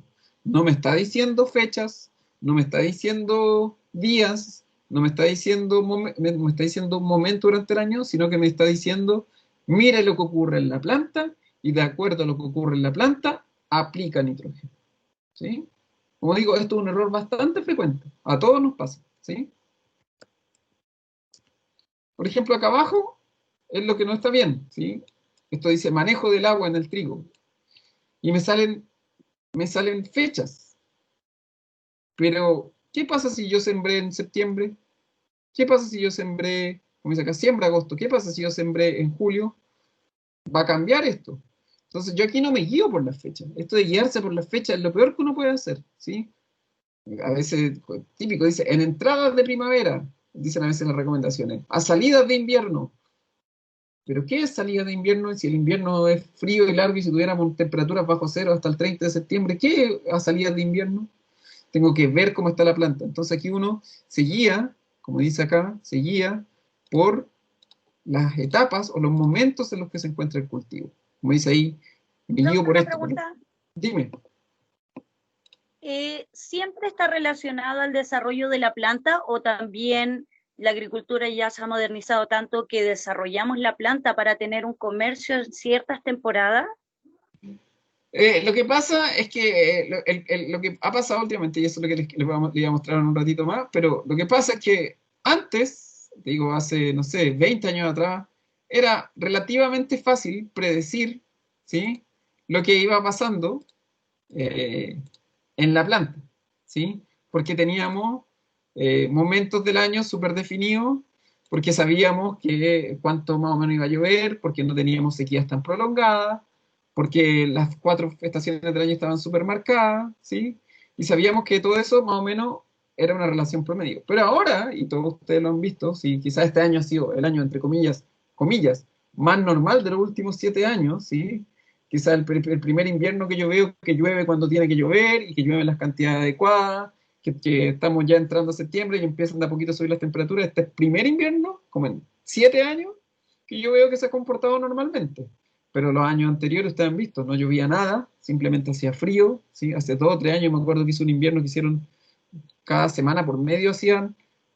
No me está diciendo fechas, no me está diciendo días, no me está diciendo, me está diciendo un momento durante el año, sino que me está diciendo, mire lo que ocurre en la planta y de acuerdo a lo que ocurre en la planta, aplica nitrógeno. ¿Sí? Como digo, esto es un error bastante frecuente. A todos nos pasa. ¿Sí? Por ejemplo, acá abajo es lo que no está bien. ¿Sí? Esto dice manejo del agua en el trigo. Y me salen fechas. Pero, ¿qué pasa si yo sembré en septiembre? ¿Qué pasa si yo sembré, como dice acá, siembra agosto? ¿Qué pasa si yo sembré en julio? Va a cambiar esto. Entonces, yo aquí no me guío por las fechas. Esto de guiarse por las fechas es lo peor que uno puede hacer, ¿sí? A veces, típico, dice, en entradas de primavera, dicen a veces las recomendaciones, a salidas de invierno. ¿Pero qué es salida de invierno? Si el invierno es frío y largo y si tuviéramos temperaturas bajo cero hasta el 30 de septiembre, ¿qué es a salidas de invierno? Tengo que ver cómo está la planta. Entonces aquí uno se guía, como dice acá, se guía por las etapas o los momentos en los que se encuentra el cultivo. Como dice ahí, me guío por Una esto. pregunta. Dime. ¿Siempre está relacionado al desarrollo de la planta o también la agricultura ya se ha modernizado tanto que desarrollamos la planta para tener un comercio en ciertas temporadas? Lo que pasa es que lo que ha pasado últimamente, y eso es lo que les iba a mostrar en un ratito más, pero lo que pasa es que antes digo, hace, no sé, 20 años atrás, era relativamente fácil predecir, ¿sí?, lo que iba pasando en la planta, ¿sí? Porque teníamos momentos del año súper definidos, porque sabíamos que cuánto más o menos iba a llover, porque no teníamos sequías tan prolongadas, porque las 4 estaciones del año estaban súper marcadas, ¿sí? Y sabíamos que todo eso más o menos era una relación promedio. Pero ahora, y todos ustedes lo han visto, sí, quizás este año ha sido el año, entre comillas, más normal de los últimos 7 años, ¿sí? Quizás el primer invierno que yo veo que llueve cuando tiene que llover y que llueve en las cantidades adecuadas, que estamos ya entrando a septiembre y empiezan de a poquito a subir las temperaturas. Este es el primer invierno, como en 7 años, que yo veo que se ha comportado normalmente. Pero los años anteriores ustedes han visto, no llovía nada, simplemente hacía frío, ¿sí? Hace 2 o 3 años me acuerdo que hizo un invierno que hicieron cada semana por medio,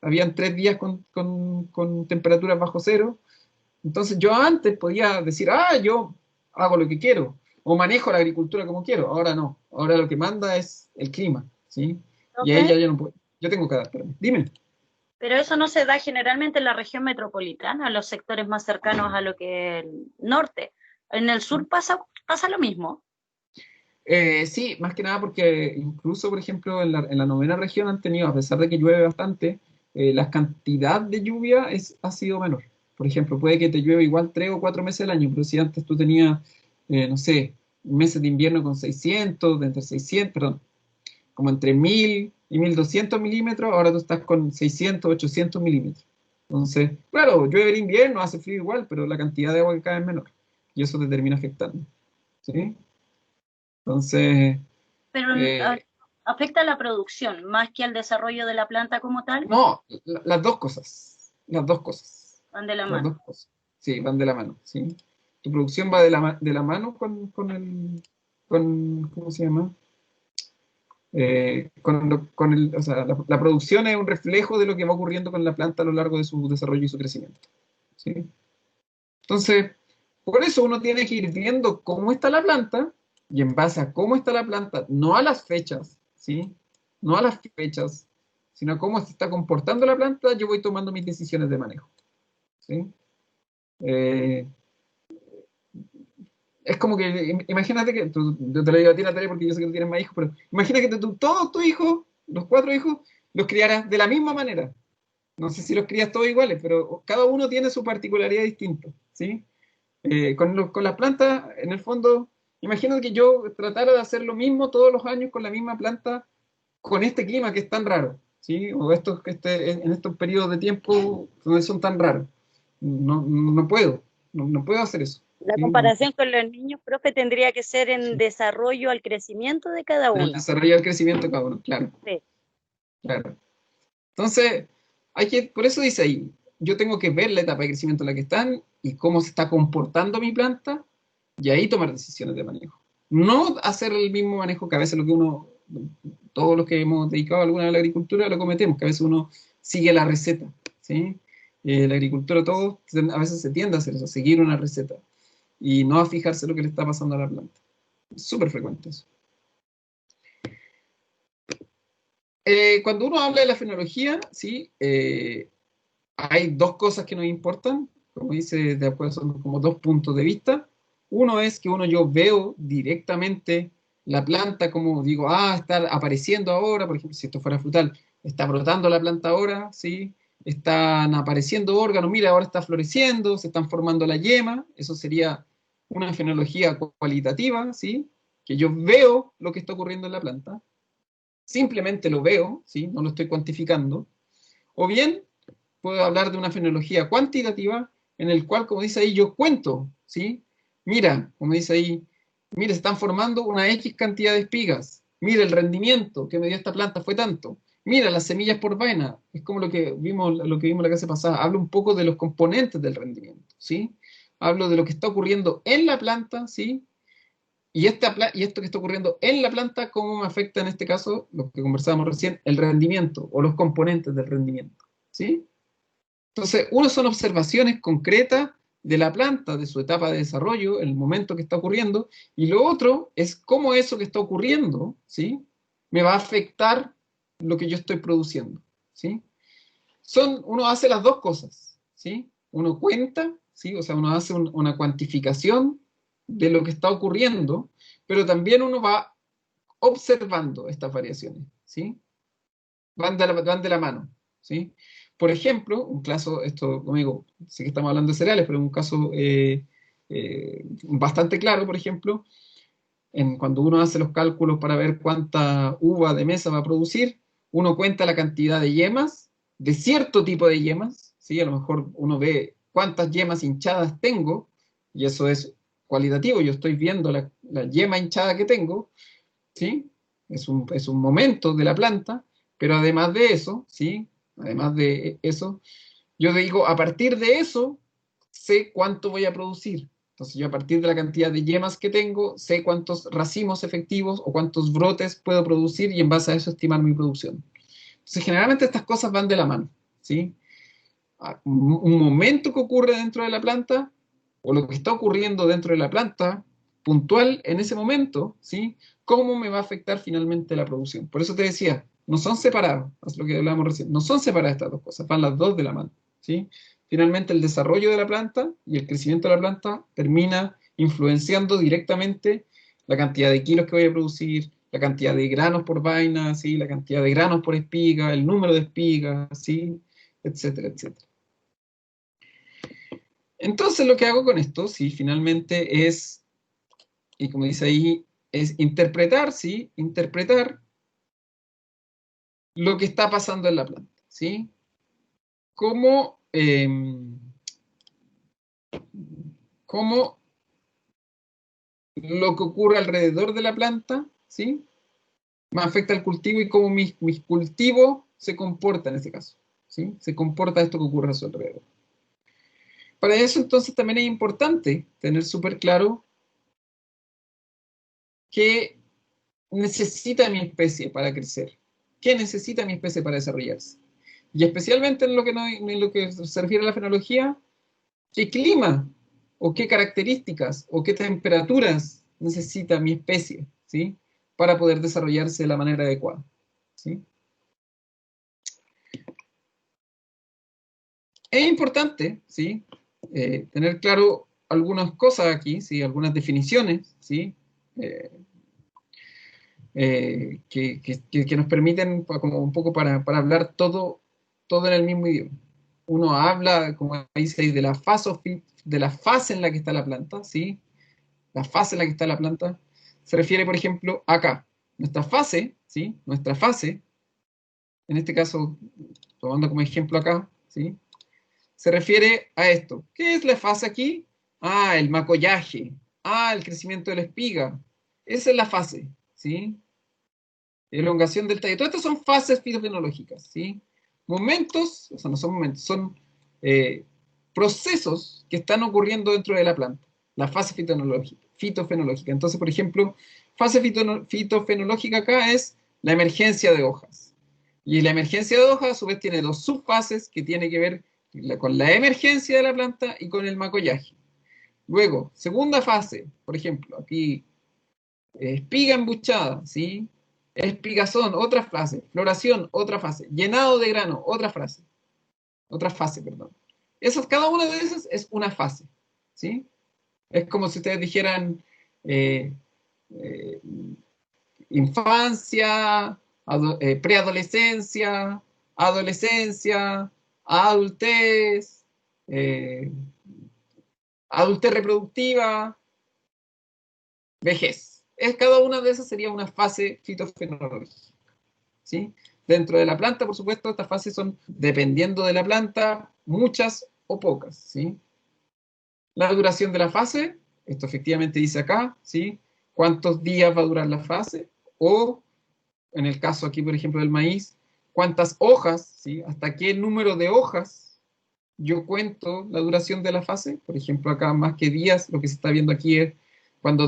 habían 3 días con temperaturas bajo cero. Entonces yo antes podía decir, yo hago lo que quiero, o manejo la agricultura como quiero. Ahora no, ahora lo que manda es el clima, ¿sí? Y ahí ¿Ok? ya yo no puedo, yo tengo que adaptarme. Dime. Pero eso no se da generalmente en la región metropolitana, en los sectores más cercanos a lo que es el norte. En el sur pasa lo mismo. Sí, más que nada porque incluso, por ejemplo, en la novena región han tenido, a pesar de que llueve bastante, la cantidad de lluvia ha sido menor. Por ejemplo, puede que te llueve igual 3 o 4 meses al año, pero si antes tú tenías, no sé, meses de invierno con 600, de entre 600, perdón, como entre 1000 y 1200 milímetros, ahora tú estás con 600, 800 milímetros. Entonces, claro, llueve en invierno, hace frío igual, pero la cantidad de agua que cae es menor. Y eso te termina afectando. ¿Sí? Entonces, Pero eh, afecta a la producción más que al desarrollo de la planta como tal, no, las dos cosas. Las dos cosas. van de la Las mano. dos cosas. Sí, van de la mano. ¿Sí? Tu producción va de la mano ¿cómo se llama? O sea, la producción es un reflejo de lo que va ocurriendo con la planta a lo largo de su desarrollo y su crecimiento. ¿Sí? Entonces, por eso uno tiene que ir viendo cómo está la planta y en base a cómo está la planta, no a las fechas, ¿sí? No a las fechas, sino a cómo se está comportando la planta, yo voy tomando mis decisiones de manejo, ¿sí? Eh, es como que, imagínate que, yo te lo digo a ti, Natalia, porque yo sé que tú tienes más hijos, pero imagínate que todos tus hijos, los 4 hijos, los criaras de la misma manera. No sé si los crías todos iguales, pero cada uno tiene su particularidad distinta, ¿sí? Con las plantas, en el fondo, imagínate que yo tratara de hacer lo mismo todos los años con la misma planta, con este clima que es tan raro, ¿sí? O en estos periodos de tiempo donde son tan raros. No puedo, no puedo hacer eso. La ¿Sí? No, comparación con los niños, profe, tendría que ser en desarrollo al crecimiento de cada el uno. desarrollo y el crecimiento de cada uno, claro, Sí. claro. Entonces, por eso dice ahí, yo tengo que ver la etapa de crecimiento en la que están y cómo se está comportando mi planta y ahí tomar decisiones de manejo. No hacer el mismo manejo que a veces todos los que hemos dedicado alguna vez a la agricultura lo cometemos, que a veces uno sigue la receta, ¿sí? La agricultura, todos a veces se tiende a hacer eso, a seguir una receta y no a fijarse lo que le está pasando a la planta. Es súper frecuente eso. Cuando uno habla de la fenología, ¿sí? Hay 2 cosas que nos importan, como dice, después son como 2 puntos de vista. Uno es que yo veo directamente la planta, como digo, está apareciendo ahora, por ejemplo, si esto fuera frutal, está brotando la planta ahora, ¿sí? Están apareciendo órganos, mira, ahora está floreciendo, se están formando la yema, eso sería una fenología cualitativa, ¿sí? Que yo veo lo que está ocurriendo en la planta, simplemente lo veo, ¿sí? No lo estoy cuantificando. O bien, puedo hablar de una fenología cuantitativa en el cual, como dice ahí, yo cuento, ¿sí? Mira, como dice ahí, mira, se están formando una X cantidad de espigas. Mira, el rendimiento que me dio esta planta fue tanto. Mira, las semillas por vaina. Es como lo que vimos la clase pasada. Hablo un poco de los componentes del rendimiento, ¿sí? Hablo de lo que está ocurriendo en la planta, ¿sí? Y esto que está ocurriendo en la planta, ¿cómo me afecta en este caso, lo que conversábamos recién, el rendimiento o los componentes del rendimiento? ¿Sí? Entonces, uno son observaciones concretas de la planta, de su etapa de desarrollo, el momento que está ocurriendo, y lo otro es cómo eso que está ocurriendo, ¿sí? Me va a afectar lo que yo estoy produciendo, ¿sí? uno hace las dos cosas, ¿sí? Uno cuenta, ¿sí? O sea, uno hace una cuantificación de lo que está ocurriendo, pero también uno va observando estas variaciones, ¿sí? Van de la mano, ¿sí? Por ejemplo, un caso, esto, como digo, sé que estamos hablando de cereales, pero un caso bastante claro, por ejemplo, cuando uno hace los cálculos para ver cuánta uva de mesa va a producir, uno cuenta la cantidad de yemas, de cierto tipo de yemas, ¿sí? A lo mejor uno ve cuántas yemas hinchadas tengo, y eso es cualitativo, yo estoy viendo la yema hinchada que tengo, ¿sí? Es un momento de la planta, pero además de eso, ¿sí? Además de eso, yo digo, a partir de eso, sé cuánto voy a producir. Entonces yo a partir de la cantidad de yemas que tengo, sé cuántos racimos efectivos o cuántos brotes puedo producir y en base a eso estimar mi producción. Entonces generalmente estas cosas van de la mano, ¿sí? Un momento que ocurre dentro de la planta o lo que está ocurriendo dentro de la planta puntual en ese momento, ¿sí? ¿Cómo me va a afectar finalmente la producción? Por eso te decía, no son separados, es lo que hablábamos recién, no son separadas estas dos cosas, van las dos de la mano, ¿sí? Finalmente el desarrollo de la planta y el crecimiento de la planta termina influenciando directamente la cantidad de kilos que voy a producir, la cantidad de granos por vaina, ¿sí? La cantidad de granos por espiga, el número de espigas, ¿sí? Etcétera, etcétera. Entonces lo que hago con esto, sí, finalmente es, y como dice ahí, es interpretar, ¿sí? Interpretar lo que está pasando en la planta, ¿sí? Cómo, cómo lo que ocurre alrededor de la planta, ¿sí? Me afecta al cultivo y cómo mi cultivo se comporta en ese caso, ¿sí? Se comporta esto que ocurre a su alrededor. Para eso entonces también es importante tener súper claro qué necesita mi especie para crecer, qué necesita mi especie para desarrollarse. Y especialmente en lo que, en lo que se refiere a la fenología, qué clima o qué características o qué temperaturas necesita mi especie, ¿sí? Para poder desarrollarse de la manera adecuada, ¿sí? Es importante, ¿sí? Tener claro algunas cosas aquí, ¿sí? Algunas definiciones, ¿sí? Que nos permiten como un poco para hablar todo en el mismo idioma. Uno habla, como dice, de de la fase en la que está la planta, ¿sí? La fase en la que está la planta se refiere, por ejemplo, acá. Nuestra fase, ¿sí? Nuestra fase, en este caso, tomando como ejemplo acá, ¿sí? Se refiere a esto. ¿Qué es la fase aquí? Ah, el macollaje. Ah, el crecimiento de la espiga. Esa es la fase, ¿sí? Elongación del tallo. Todas estas son fases fitofenológicas, ¿sí? Momentos, o sea, no son momentos, son procesos que están ocurriendo dentro de la planta. La fase fitofenológica. Entonces, por ejemplo, fase fitofenológica acá es la emergencia de hojas. Y la emergencia de hojas, a su vez, tiene dos subfases que tienen que ver con la emergencia de la planta y con el macollaje. Luego, segunda fase, por ejemplo, aquí, espiga embuchada, ¿sí? Espigazón, otra fase. Floración, otra fase. Llenado de grano, otra fase. Otra fase, perdón. Cada una de esas es una fase, ¿sí? Es como si ustedes dijeran eh, eh, infancia, preadolescencia, adolescencia, adultez, eh, adultez reproductiva, vejez. Cada una de esas sería una fase fitofenológica, ¿sí? Dentro de la planta, por supuesto, estas fases son, dependiendo de la planta, muchas o pocas, ¿sí? La duración de la fase, esto efectivamente dice acá, ¿sí? ¿Cuántos días va a durar la fase? O, en el caso aquí, por ejemplo, del maíz, ¿cuántas hojas, ¿sí? ¿Hasta qué número de hojas yo cuento la duración de la fase? Por ejemplo, acá más que días, lo que se está viendo aquí es cuando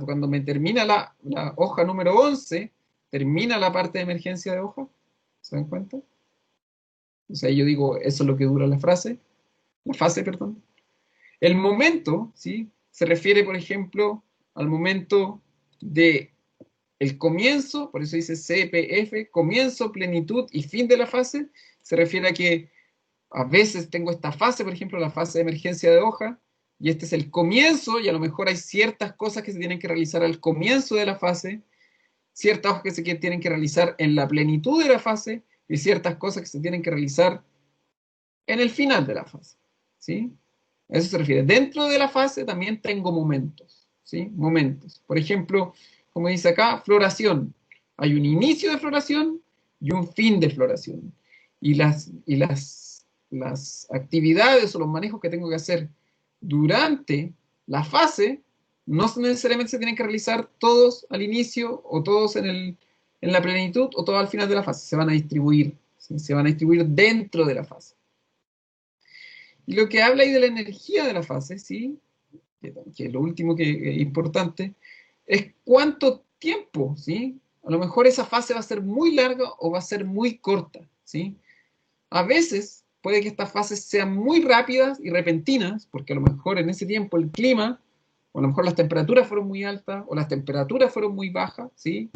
cuando me termina la hoja número 11, termina la parte de emergencia de hoja. ¿Se dan cuenta? O sea, yo digo, eso es lo que dura la fase, perdón. El momento, ¿sí? Se refiere, por ejemplo, al momento de el comienzo, por eso dice CPF, comienzo, plenitud y fin de la fase, se refiere a que a veces tengo esta fase, por ejemplo, la fase de emergencia de hoja, y este es el comienzo, y a lo mejor hay ciertas cosas que se tienen que realizar al comienzo de la fase, ciertas hojas que se tienen que realizar en la plenitud de la fase, y ciertas cosas que se tienen que realizar en el final de la fase, ¿sí? A eso se refiere. Dentro de la fase también tengo momentos, ¿sí? Momentos. Por ejemplo, como dice acá, floración. Hay un inicio de floración y un fin de floración. Y las actividades o los manejos que tengo que hacer durante la fase no necesariamente se tienen que realizar todos al inicio o todos en la plenitud o todos al final de la fase. Se van a distribuir, ¿sí? Se van a distribuir dentro de la fase. Y lo que habla ahí de la energía de la fase, ¿sí? Que es lo último que es importante, es cuánto tiempo, ¿sí? A lo mejor esa fase va a ser muy larga o va a ser muy corta, ¿sí? A veces puede que estas fases sean muy rápidas y repentinas, porque a lo mejor en ese tiempo el clima, o a lo mejor las temperaturas fueron muy altas, o las temperaturas fueron muy bajas, ¿sí?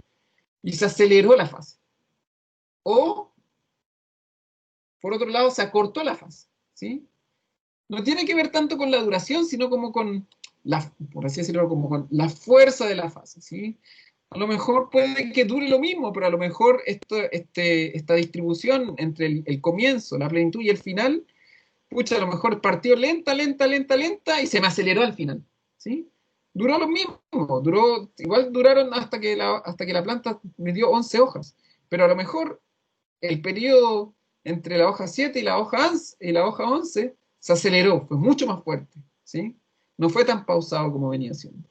Y se aceleró la fase. O, por otro lado, se acortó la fase, ¿sí? No tiene que ver tanto con la duración, sino como con por así decirlo, como con la fuerza de la fase, ¿sí? A lo mejor puede que dure lo mismo, pero a lo mejor esta distribución entre el comienzo, la plenitud y el final, pucha, a lo mejor partió lenta, lenta, lenta, lenta y se me aceleró al final, ¿sí? Duró lo mismo, igual duraron hasta que la planta me dio 11 hojas, pero a lo mejor el periodo entre la hoja 7 y la hoja 11 se aceleró, fue mucho más fuerte, ¿sí? No fue tan pausado como venía siendo.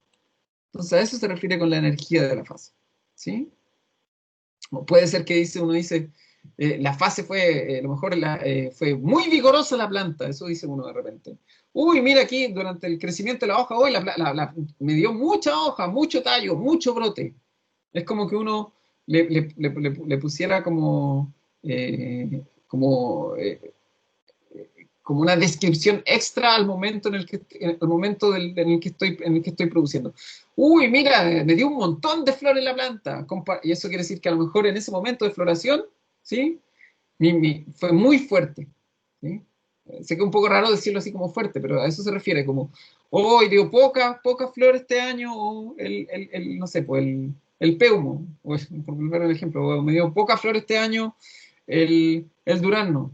Entonces a eso se refiere con la energía de la fase, ¿sí? O puede ser que uno dice, la fase fue, a lo mejor fue muy vigorosa la planta, eso dice uno de repente. Uy, mira aquí, durante el crecimiento de la hoja, hoy me dio mucha hoja, mucho tallo, mucho brote. Es como que uno le pusiera como, como una descripción extra al momento en el que estoy produciendo. Uy, mira, me dio un montón de flores en la planta. Y eso quiere decir que a lo mejor en ese momento de floración, ¿sí? Fue muy fuerte, ¿sí? Sé que es un poco raro decirlo así como fuerte, pero a eso se refiere, como, hoy dio pocas flores este año, o no sé, pues el peumo, por poner el ejemplo, o me dio pocas flores este año el durazno.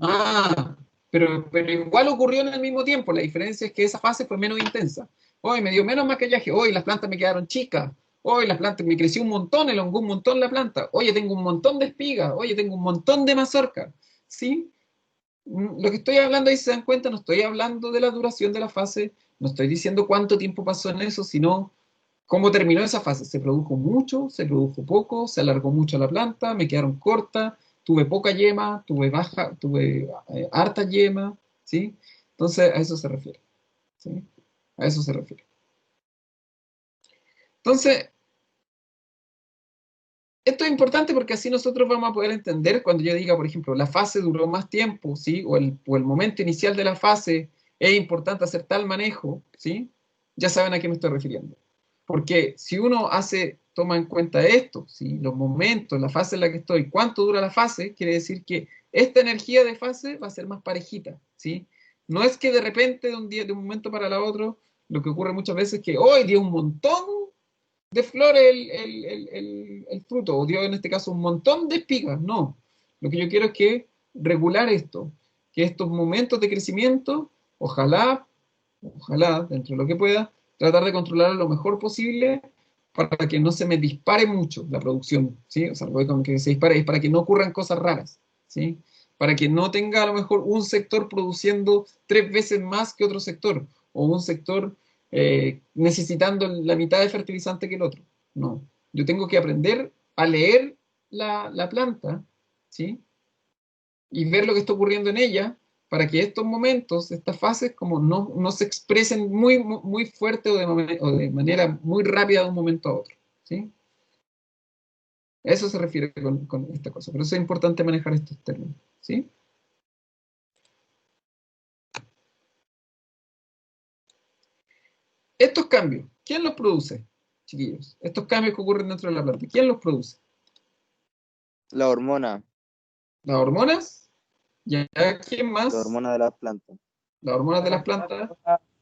Ah, pero igual ocurrió en el mismo tiempo. La diferencia es que esa fase fue menos intensa. Hoy me dio menos maquillaje. Hoy las plantas me quedaron chicas. Hoy las plantas me creció un montón, elongó un montón la planta. Oye, tengo un montón de espigas. Oye, tengo un montón de mazorca. ¿Sí? Lo que estoy hablando ahí, si se dan cuenta, no estoy hablando de la duración de la fase. No estoy diciendo cuánto tiempo pasó en eso, sino cómo terminó esa fase. Se produjo mucho, se produjo poco, se alargó mucho la planta, me quedaron cortas, tuve poca yema, tuve harta yema, ¿sí? Entonces, a eso se refiere, ¿sí? A eso se refiere. Entonces, esto es importante porque así nosotros vamos a poder entender cuando yo diga, por ejemplo, la fase duró más tiempo, ¿sí? O el momento inicial de la fase es importante hacer tal manejo, ¿sí? Ya saben a qué me estoy refiriendo. Porque si uno toma en cuenta esto, ¿sí? Los momentos, la fase en la que estoy, cuánto dura la fase, quiere decir que esta energía de fase va a ser más parejita, ¿sí? No es que de repente, de un momento para el otro, lo que ocurre muchas veces es que hoy dio un montón de flores el fruto, o dio en este caso un montón de espigas, no. Lo que yo quiero es que regular esto, que estos momentos de crecimiento, ojalá, dentro de lo que pueda, tratar de controlar lo mejor posible para que no se me dispare mucho la producción, ¿sí? O sea, lo con que se dispare es para que no ocurran cosas raras, ¿sí? Para que no tenga a lo mejor un sector produciendo 3 veces más que otro sector, o un sector necesitando la mitad de fertilizante que el otro. No, yo tengo que aprender a leer la planta, ¿sí? Y ver lo que está ocurriendo en ella para que estos momentos, estas fases, como no se expresen muy fuerte o de manera muy rápida de un momento a otro, ¿sí? Eso se refiere con esta cosa. Por eso es importante manejar estos términos, ¿sí? Estos cambios, ¿quién los produce, chiquillos? Estos cambios que ocurren dentro de la planta, ¿quién los produce? La hormona. Las hormonas, ya, ¿quién más? La hormona de las plantas. Las hormonas de las plantas.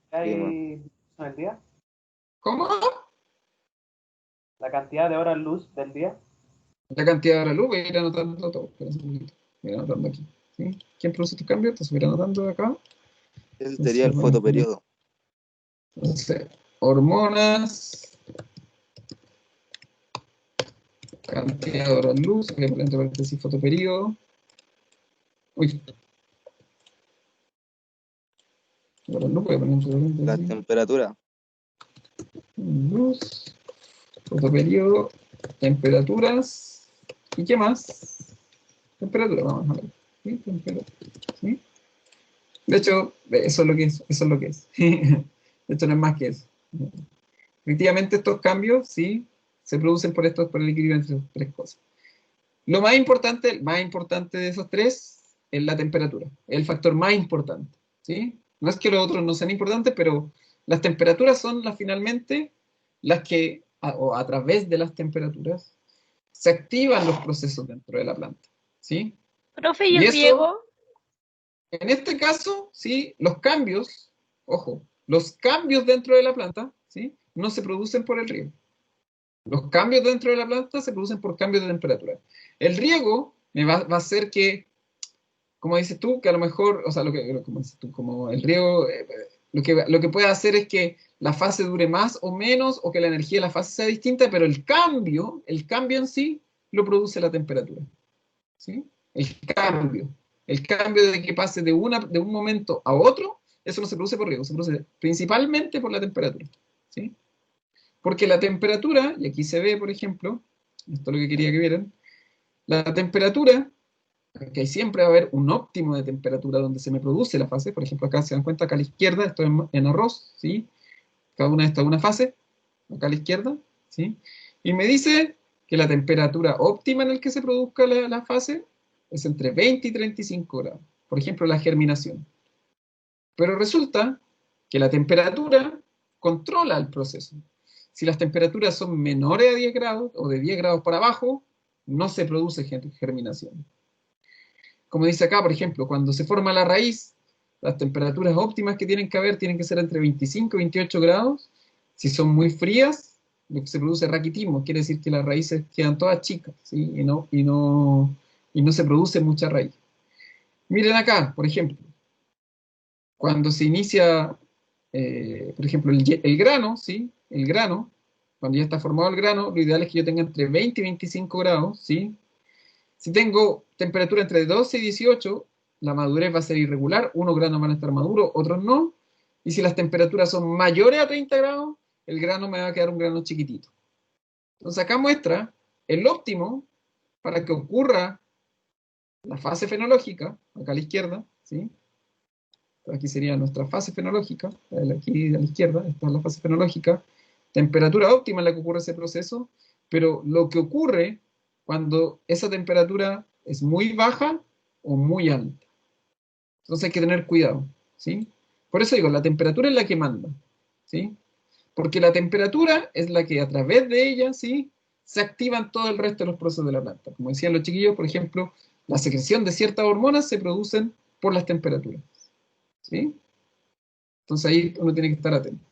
¿Qué hay en el día? ¿Cómo? La cantidad de horas luz del día. La cantidad de la luz, voy a ir anotando todo. Espera un segundito. Voy a ir anotando aquí. ¿Sí? ¿Quién produce estos cambios? Entonces voy a ir anotando acá. Ese sería el Entonces, vamos a poner- fotoperiodo. Entonces, hormonas, cantidad de horas luz, voy a poner entre paréntesis fotoperiodo. Uy, horas luz, voy a poner entre La paréntesis temperatura. luz, fotoperiodo, temperaturas, ¿y qué más? Temperatura, vamos a ver. ¿Sí? Temperatura, ¿sí? De hecho, eso es lo que es, eso es lo que es. De hecho, no es más que eso. Efectivamente, estos cambios, sí, se producen por el equilibrio entre esas tres cosas. Lo el más importante de esos tres, es la temperatura. Es el factor más importante, ¿sí? No es que los otros no sean importantes, pero las temperaturas son finalmente las que, o a través de las temperaturas, se activan los procesos dentro de la planta, ¿sí? Profe, ¿y Y el eso, riego? en este caso, sí, los cambios, ojo, los cambios dentro de la planta, ¿sí? No se producen por el riego. Los cambios dentro de la planta se producen por cambios de temperatura. El riego va a hacer que, como dices tú, que a lo mejor, o sea, como dices tú, como el riego, lo que puede hacer es que la fase dure más o menos, o que la energía de la fase sea distinta, pero el cambio en sí, lo produce la temperatura, ¿sí? El cambio de que pase de un momento a otro, eso no se produce por riego, se produce principalmente por la temperatura, ¿sí? Porque la temperatura, y aquí se ve, por ejemplo, esto es lo que quería que vieran, la temperatura, que siempre va a haber un óptimo de temperatura donde se me produce la fase, por ejemplo, acá se dan cuenta, acá a la izquierda, esto es en arroz, ¿sí? Cada una de estas es una fase, acá a la izquierda, ¿sí? Y me dice que la temperatura óptima en la que se produzca la fase es entre 20 y 35 grados, por ejemplo, la germinación. Pero resulta que la temperatura controla el proceso. Si las temperaturas son menores a 10 grados o de 10 grados para abajo, no se produce germinación. Como dice acá, por ejemplo, cuando se forma la raíz, las temperaturas óptimas que tienen que haber tienen que ser entre 25 y 28 grados. Si son muy frías, lo que se produce es raquitismo, quiere decir que las raíces quedan todas chicas, ¿sí? Y no se produce mucha raíz. Miren acá, por ejemplo, cuando se inicia, por ejemplo, el grano, ¿sí? El grano, cuando ya está formado el grano, lo ideal es que yo tenga entre 20 y 25 grados, ¿sí? Si tengo temperatura entre 12 y 18, la madurez va a ser irregular, unos granos van a estar maduros, otros no, y si las temperaturas son mayores a 30 grados, el grano me va a quedar un grano chiquitito. Entonces acá muestra el óptimo para que ocurra la fase fenológica, acá a la izquierda, ¿sí? Aquí sería nuestra fase fenológica, aquí a la izquierda, esta es la fase fenológica, temperatura óptima en la que ocurre ese proceso, pero lo que ocurre cuando esa temperatura es muy baja o muy alta. Entonces hay que tener cuidado, ¿sí? Por eso digo, la temperatura es la que manda, ¿sí? Porque la temperatura es la que a través de ella, ¿sí? Se activan todo el resto de los procesos de la planta. Como decían los chiquillos, por ejemplo, la secreción de ciertas hormonas se producen por las temperaturas, ¿sí? Entonces ahí uno tiene que estar atento.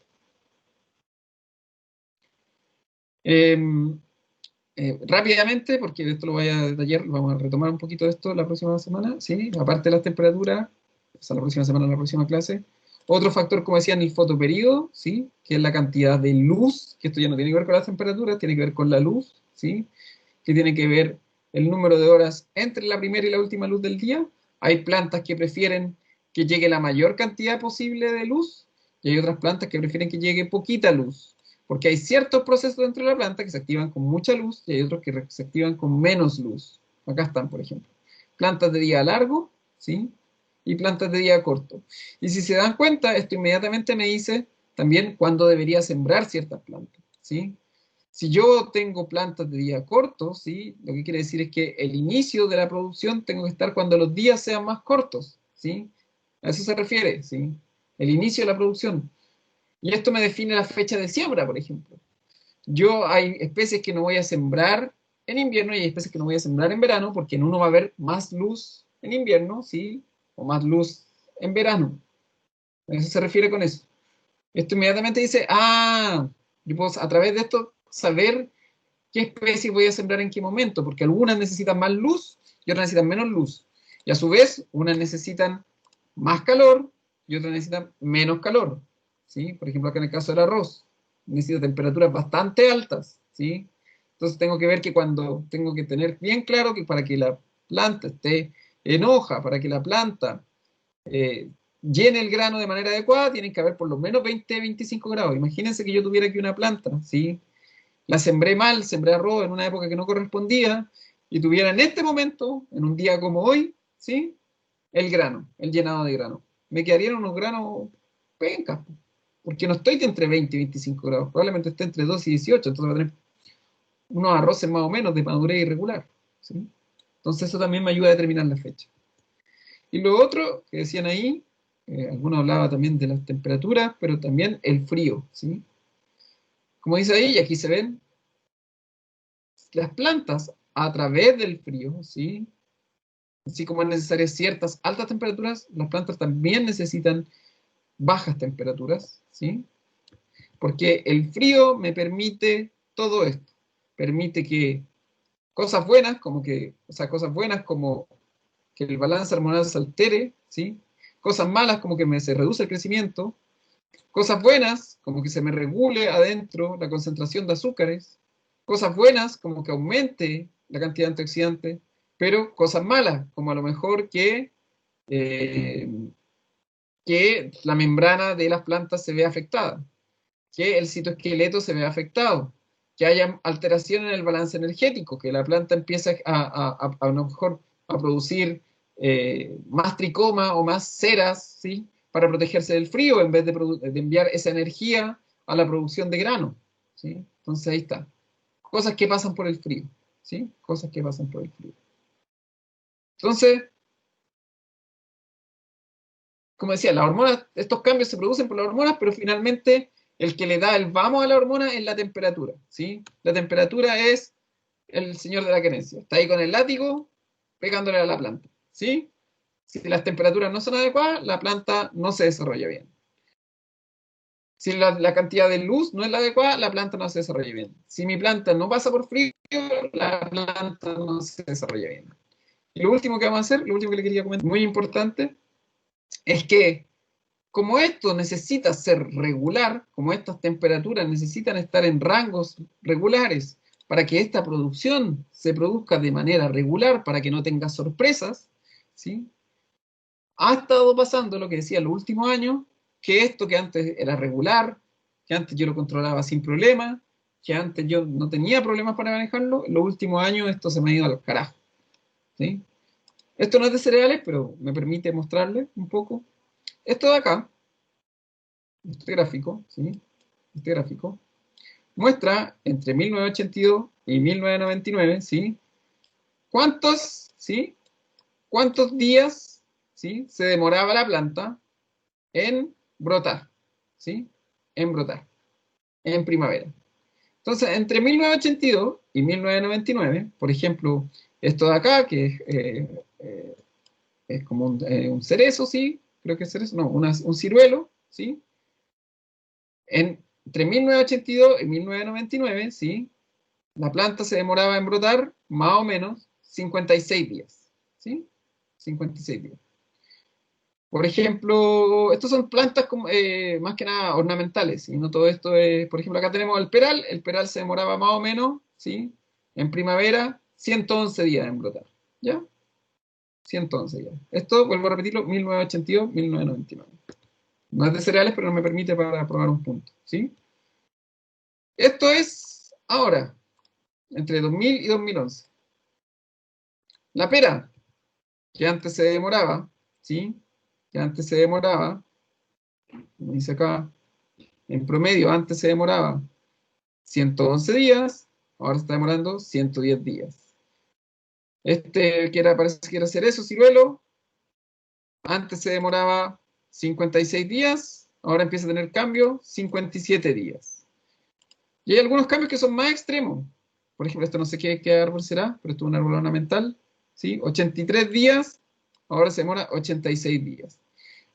Rápidamente, porque esto lo voy a detallar, vamos a retomar un poquito de esto la próxima semana, ¿sí? Aparte de las temperaturas, o sea, la próxima semana, la próxima clase. Otro factor, como decían, el fotoperíodo, ¿sí? Que es la cantidad de luz, que esto ya no tiene que ver con las temperaturas, tiene que ver con la luz, ¿sí? Que tiene que ver el número de horas entre la primera y la última luz del día. Hay plantas que prefieren que llegue la mayor cantidad posible de luz, y hay otras plantas que prefieren que llegue poquita luz. Porque hay ciertos procesos dentro de la planta que se activan con mucha luz y hay otros que se activan con menos luz. Acá están, por ejemplo. Plantas de día largo, ¿sí? Y plantas de día corto. Y si se dan cuenta, esto inmediatamente me dice también cuándo debería sembrar ciertas plantas, ¿sí? Si yo tengo plantas de día corto, ¿sí? Lo que quiere decir es que el inicio de la producción tengo que estar cuando los días sean más cortos, ¿sí? A eso se refiere, ¿sí? El inicio de la producción. Y esto me define la fecha de siembra, por ejemplo. Hay especies que no voy a sembrar en invierno y hay especies que no voy a sembrar en verano porque en uno va a haber más luz en invierno, ¿sí? O más luz en verano. A eso se refiere con eso. Esto inmediatamente dice, yo puedo a través de esto saber qué especie voy a sembrar en qué momento, porque algunas necesitan más luz y otras necesitan menos luz. Y a su vez, unas necesitan más calor y otras necesitan menos calor, ¿sí? Por ejemplo, acá en el caso del arroz, necesita temperaturas bastante altas, ¿sí? Entonces tengo que ver que tengo que tener bien claro que para que la planta esté en hoja, para que la planta llene el grano de manera adecuada, tienen que haber por lo menos 20-25 grados. Imagínense que yo tuviera aquí una planta, ¿sí? La sembré mal, sembré arroz en una época que no correspondía, y tuviera en este momento, en un día como hoy, ¿sí? El grano, el llenado de grano. Me quedarían unos granos pencas, porque no estoy entre 20 y 25 grados, probablemente esté entre 2 y 18, entonces va a tener unos arroces más o menos de madurez irregular, ¿sí? Entonces eso también me ayuda a determinar la fecha. Y lo otro que decían ahí, algunos hablaban también de las temperaturas, pero también el frío, ¿sí? Como dice ahí, y aquí se ven, las plantas a través del frío, ¿sí? Así como es necesarias ciertas altas temperaturas, las plantas también necesitan bajas temperaturas, ¿sí? Porque el frío me permite todo esto. Permite que cosas buenas, cosas buenas como que el balance hormonal se altere, ¿sí? Cosas malas como que se reduce el crecimiento. Cosas buenas como que se me regule adentro la concentración de azúcares. Cosas buenas como que aumente la cantidad de antioxidantes. Pero cosas malas como a lo mejor eh, que la membrana de las plantas se vea afectada, que el citoesqueleto se vea afectado, que haya alteración en el balance energético, que la planta empiece a lo mejor a producir más tricoma o más ceras, ¿sí? Para protegerse del frío en vez de enviar esa energía a la producción de grano, ¿sí? Entonces ahí está. Cosas que pasan por el frío, ¿sí? Cosas que pasan por el frío. Entonces, como decía, las hormonas, estos cambios se producen por las hormonas, pero finalmente el que le da el vamos a la hormona es la temperatura, ¿sí? La temperatura es el señor de la querencia. Está ahí con el látigo pegándole a la planta, ¿sí? Si las temperaturas no son adecuadas, la planta no se desarrolla bien. Si la cantidad de luz no es la adecuada, la planta no se desarrolla bien. Si mi planta no pasa por frío, la planta no se desarrolla bien. Y lo último que vamos a hacer, lo último que le quería comentar, muy importante, es que como esto necesita ser regular, como estas temperaturas necesitan estar en rangos regulares para que esta producción se produzca de manera regular, para que no tenga sorpresas, ¿sí? Ha estado pasando lo que decía los últimos años, que esto que antes era regular, que antes yo lo controlaba sin problema, que antes yo no tenía problemas para manejarlo, en los últimos años esto se me ha ido al carajo, ¿sí? Esto no es de cereales, pero me permite mostrarles un poco. Esto de acá, este gráfico, ¿sí? Este gráfico, muestra entre 1982 y 1999, ¿sí? ¿Sí? ¿Cuántos días, ¿sí? Se demoraba la planta en brotar, ¿sí? En brotar, en primavera. Entonces, entre 1982 y 1999, por ejemplo, esto de acá, que es como un cerezo, ¿sí? Creo que es cerezo, no, un ciruelo, ¿sí? Entre 1982 y 1999, ¿sí? La planta se demoraba en brotar más o menos 56 días, ¿sí? 56 días. Por ejemplo, estas son plantas más que nada ornamentales, y no todo esto es, por ejemplo, acá tenemos el peral se demoraba más o menos, ¿sí? En primavera, 111 días en brotar, ¿ya? 111 días. Esto, vuelvo a repetirlo, 1982, 1999. No es de cereales, pero me permite para probar un punto, ¿sí? Esto es ahora, entre 2000 y 2011. La pera, que antes se demoraba, ¿sí? Que antes se demoraba, como dice acá, en promedio antes se demoraba 111 días, ahora se está demorando 110 días. Este parece que era cerezo, ciruelo, antes se demoraba 56 días, ahora empieza a tener cambio, 57 días. Y hay algunos cambios que son más extremos. por ejemplo, esto no sé qué árbol será, pero esto es un árbol ornamental, ¿sí? 83 días, ahora se demora 86 días.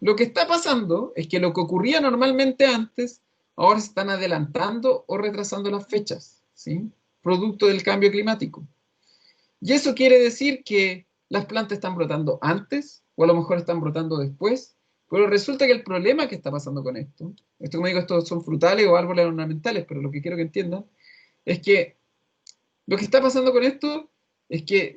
Lo que está pasando es que lo que ocurría normalmente antes, ahora se están adelantando o retrasando las fechas, ¿sí? Producto del cambio climático. Y eso quiere decir que las plantas están brotando antes, o a lo mejor están brotando después, pero resulta que el problema que está pasando con esto como digo, estos son frutales o árboles ornamentales, pero lo que quiero que entiendan es que lo que está pasando con esto es que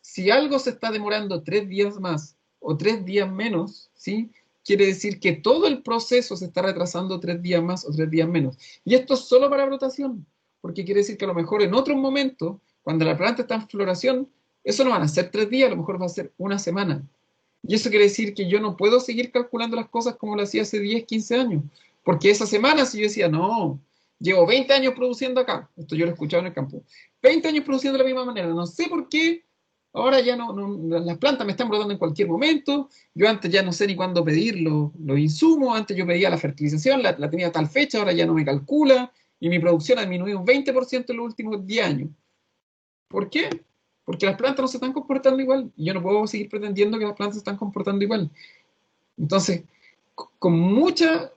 si algo se está demorando 3 días más o 3 días menos, ¿sí? Quiere decir que todo el proceso se está retrasando 3 días más o 3 días menos. Y esto es solo para brotación, porque quiere decir que a lo mejor en otro momento, cuando la planta está en floración, eso no van a ser 3 días, a lo mejor va a ser una semana. Y eso quiere decir que yo no puedo seguir calculando las cosas como lo hacía hace 10, 15 años. Porque esa semana, si yo decía, no, llevo 20 años produciendo acá, esto yo lo he escuchado en el campo, 20 años produciendo de la misma manera, no sé por qué, ahora ya las plantas me están brotando en cualquier momento, yo antes ya no sé ni cuándo pedir los insumos, antes yo pedía la fertilización, la tenía a tal fecha, ahora ya no me calcula, y mi producción ha disminuido un 20% en los últimos 10 años. ¿Por qué? Porque las plantas no se están comportando igual, y yo no puedo seguir pretendiendo que las plantas se están comportando igual. Entonces, con mucha,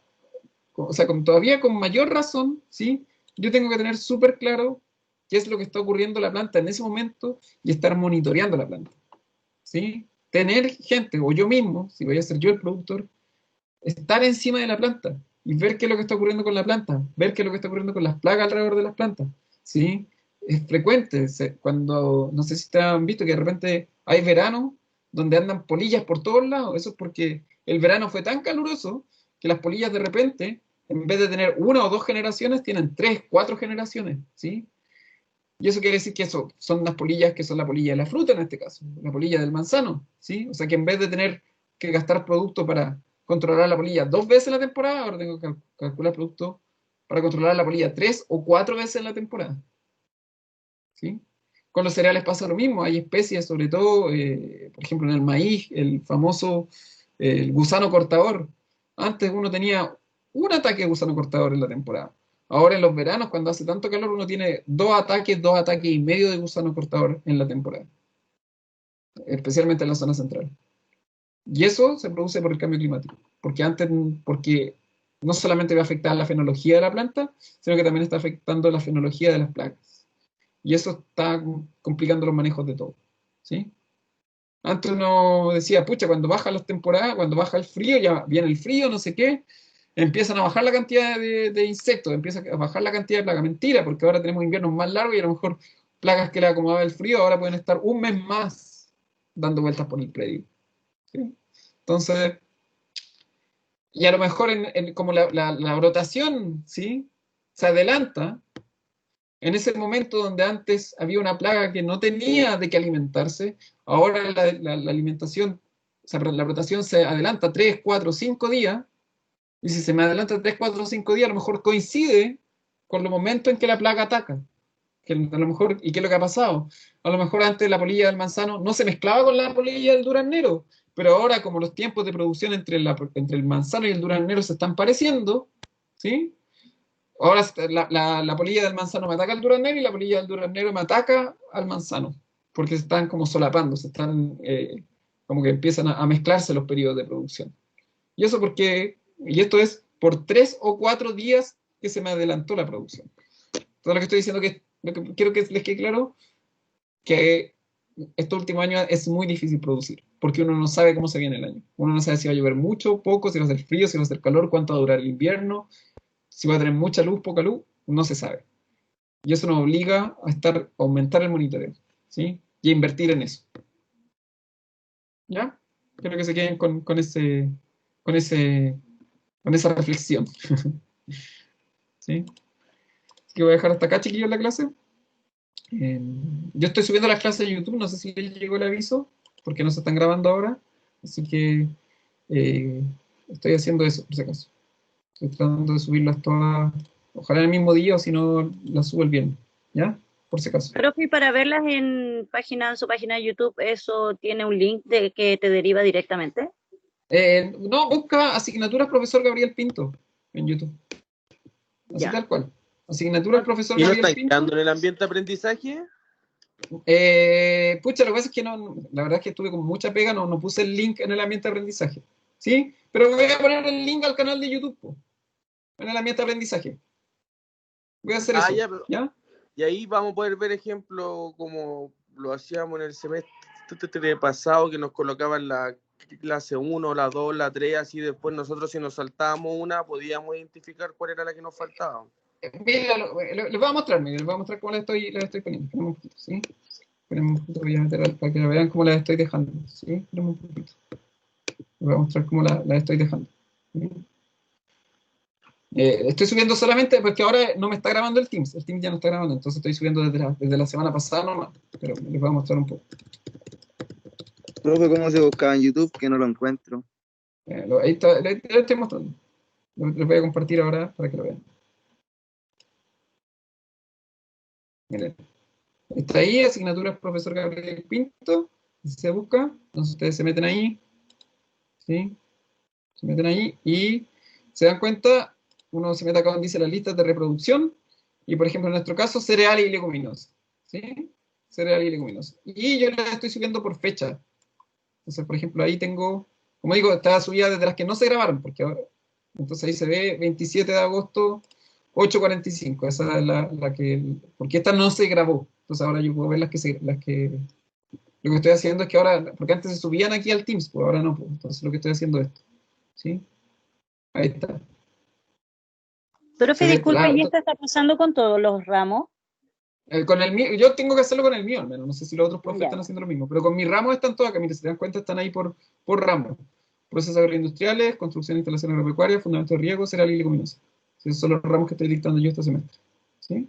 o sea, todavía con mayor razón, ¿sí? Yo tengo que tener súper claro qué es lo que está ocurriendo en la planta en ese momento y estar monitoreando la planta, ¿sí? Tener gente, o yo mismo, si voy a ser yo el productor, estar encima de la planta y ver qué es lo que está ocurriendo con la planta, ver qué es lo que está ocurriendo con las plagas alrededor de las plantas, ¿sí? Es frecuente, cuando, no sé si te han visto que de repente hay verano donde andan polillas por todos lados, eso es porque el verano fue tan caluroso que las polillas de repente, en vez de tener una o dos generaciones, tienen 3, 4 generaciones, ¿sí? Y eso quiere decir que eso son las polillas que son la polilla de la fruta en este caso, la polilla del manzano, ¿sí? O sea que en vez de tener que gastar producto para controlar la polilla 2 veces en la temporada, ahora tengo que calcular producto para controlar la polilla 3 o 4 veces en la temporada, ¿sí? Con los cereales pasa lo mismo, hay especies, sobre todo, por ejemplo, en el maíz, el famoso el gusano cortador. Antes uno tenía un ataque de gusano cortador en la temporada. Ahora en los veranos, cuando hace tanto calor, uno tiene 2 ataques y medio de gusano cortador en la temporada, especialmente en la zona central. Y eso se produce por el cambio climático, porque no solamente va a afectar la fenología de la planta, sino que también está afectando la fenología de las plagas. Y eso está complicando los manejos de todo, ¿sí? Antes uno decía, pucha, cuando bajan las temporadas, cuando baja el frío, ya viene el frío, no sé qué, empiezan a bajar la cantidad de insectos, empieza a bajar la cantidad de plagas. Mentira, porque ahora tenemos inviernos más largos y a lo mejor plagas que le acomodaba el frío ahora pueden estar un mes más dando vueltas por el predio, ¿sí? Entonces, y a lo mejor como la brotación, ¿sí? Se adelanta en ese momento donde antes había una plaga que no tenía de qué alimentarse, ahora la alimentación, o sea, la brotación se adelanta 3, 4, 5 días, y si se me adelanta 3, 4, 5 días, a lo mejor coincide con los momentos en que la plaga ataca. Que a lo mejor, ¿y qué es lo que ha pasado? A lo mejor antes la polilla del manzano no se mezclaba con la polilla del duraznero, pero ahora como los tiempos de producción entre el manzano y el duraznero se están pareciendo, ¿sí? Ahora la polilla del manzano me ataca al duraznero y la polilla del duraznero me ataca al manzano, porque se están como solapando, se están como que empiezan a mezclarse los periodos de producción. Y esto es por 3 o 4 días que se me adelantó la producción. Todo lo que estoy diciendo, lo que quiero que les quede claro, que estos últimos años es muy difícil producir, porque uno no sabe cómo se viene el año. Uno no sabe si va a llover mucho, poco, si va a hacer frío, si va a hacer calor, cuánto va a durar el invierno, si va a tener mucha luz, poca luz, no se sabe. Y eso nos obliga a aumentar el monitoreo, ¿sí? Y a invertir en eso. ¿Ya? Quiero que se queden con esa reflexión. ¿Sí? Así que voy a dejar hasta acá, chiquillos, la clase. Yo estoy subiendo las clases de YouTube, no sé si les llegó el aviso, porque no se están grabando ahora. Así que estoy haciendo eso, por si acaso. Estoy tratando de subirlas todas, ojalá el mismo día, o si no, las subo el viernes, ¿ya? Por si acaso. Profe, para verlas en su página de YouTube, ¿eso tiene un link que te deriva directamente? No, busca asignaturas profesor Gabriel Pinto en YouTube. Así Ya. tal cual. Asignatura del profesor ¿Y no Gabriel están Pinto. quedando en el ambiente de aprendizaje? Pucha, lo que pasa es que no, la verdad es que estuve con mucha pega, no puse el link en el ambiente de aprendizaje, ¿sí? Pero voy a poner el link al canal de YouTube, po, en el ambiente de aprendizaje. Voy a hacer eso, Ya, pero ¿ya? y ahí vamos a poder ver ejemplos como lo hacíamos en el semestre pasado, que nos colocaban la clase 1, la 2, la 3, así después nosotros si nos saltábamos una podíamos identificar cuál era la que nos faltaba. Mira, les voy a mostrar, mira, les voy a mostrar cómo las estoy poniendo. Espérenme un poquito, ¿sí? Espérenme un poquito, voy a meter para que lo vean cómo las estoy dejando, ¿sí? Espérenme un poquito. Les voy a mostrar cómo las estoy dejando, ¿sí? Estoy subiendo solamente porque ahora no me está grabando el Teams ya no está grabando, entonces estoy subiendo desde la semana pasada nomás, pero les voy a mostrar un poco. Profe, ¿cómo se buscaba en YouTube? Que no lo encuentro. Ahí está, lo estoy mostrando. Les voy a compartir ahora para que lo vean. Miren, está ahí, asignaturas profesor Gabriel Pinto, se busca, entonces ustedes se meten ahí, ¿sí? Se meten ahí y se dan cuenta, uno se mete acá donde dice las listas de reproducción, y por ejemplo en nuestro caso, cereales y leguminosas, ¿sí? Cereales y leguminosas. Y yo las estoy subiendo por fecha. Entonces, por ejemplo, ahí tengo, como digo, está subida desde las que no se grabaron, porque ahora, entonces ahí se ve 27 de agosto, 8:45, esa es la que, porque esta no se grabó, entonces ahora yo puedo ver lo que estoy haciendo es que ahora, porque antes se subían aquí al Teams, pues ahora no, pues, entonces lo que estoy haciendo es esto, ¿sí? Ahí está. Profe, disculpe, ¿y esto está pasando con todos los ramos? Con el mío, yo tengo que hacerlo con el mío, al menos. No sé si los otros profes Ya. están haciendo lo mismo, pero con mis ramos están todas acá. Mire, si te das cuenta, están ahí por ramos. Procesos agroindustriales, construcción e instalaciones agropecuarias, fundamentos de riego, cereal y leguminosa. Esos son los ramos que estoy dictando yo este semestre, ¿sí?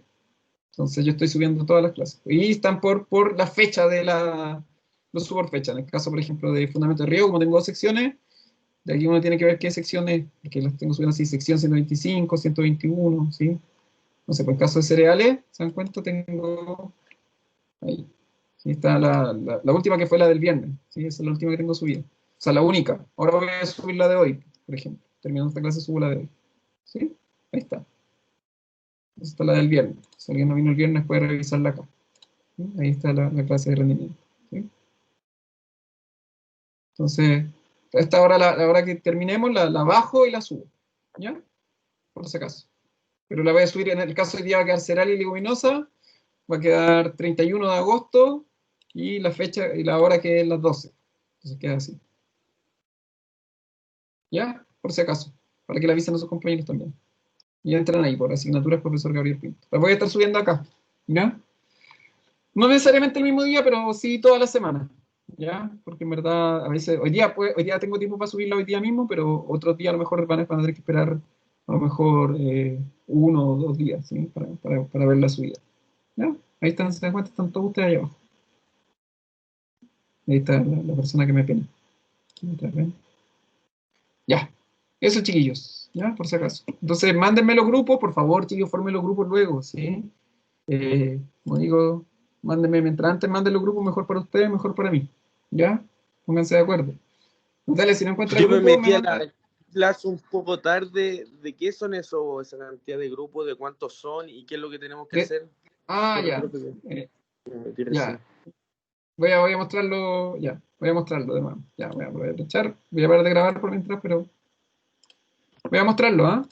Entonces yo estoy subiendo todas las clases. Y están por la fecha de los subo por fecha. En el caso, por ejemplo, de fundamentos de riego, como tengo 2 secciones, de aquí uno tiene que ver qué secciones, porque las tengo subiendo así, sección 125, 121, ¿sí? No sé, por el caso de cereales, ¿se dan cuenta? Tengo ahí. Sí, está la última que fue la del viernes, ¿sí? Esa es la última que tengo subida. O sea, la única. Ahora voy a subir la de hoy, por ejemplo. Terminando esta clase subo la de hoy. ¿Sí? Ahí está. Esta es la del viernes. Si alguien no vino el viernes puede revisarla acá. ¿Sí? Ahí está la clase de rendimiento. ¿Sí? Entonces, a esta hora, la hora que terminemos, la bajo y la subo. ¿Ya? Por si acaso. Pero la voy a subir, en el caso de hoy día va a quedar cereal y leguminosa, va a quedar 31 de agosto y la fecha y la hora que es las 12. Entonces queda así. ¿Ya? Por si acaso. Para que le avisen a sus compañeros también. Y entran ahí por asignaturas profesor Gabriel Pinto. Las voy a estar subiendo acá. ¿Ya? No necesariamente el mismo día, pero sí toda la semana. ¿Ya? Porque en verdad, a veces, hoy día tengo tiempo para subirla hoy día mismo, pero otros días a lo mejor van a tener que esperar a lo mejor 1 o 2 días, ¿sí? Para ver la subida. ¿Ya? Ahí están, se dan cuenta, están todos ustedes ahí abajo. Ahí está la persona que me pena. Ya. Eso, chiquillos. Ya, por si acaso. Entonces, mándenme los grupos, por favor, chiquillos, formen los grupos luego, ¿sí? Como digo, mándenme, mientras antes manden los grupos, mejor para ustedes, mejor para mí. ¿Ya? Pónganse de acuerdo. Dale, si no encuentran el Yo me grupo, metí a mandan. la clase un poco tarde. ¿De qué son esa cantidad de grupos? ¿De cuántos son? ¿Y qué es lo que tenemos que hacer? Ya. Me metí Ya. recién. Voy a mostrarlo, ya. Voy a mostrarlo de nuevo. Ya, voy a aprovechar. Voy a parar de grabar por mientras, pero voy a mostrarlo, ¿ah?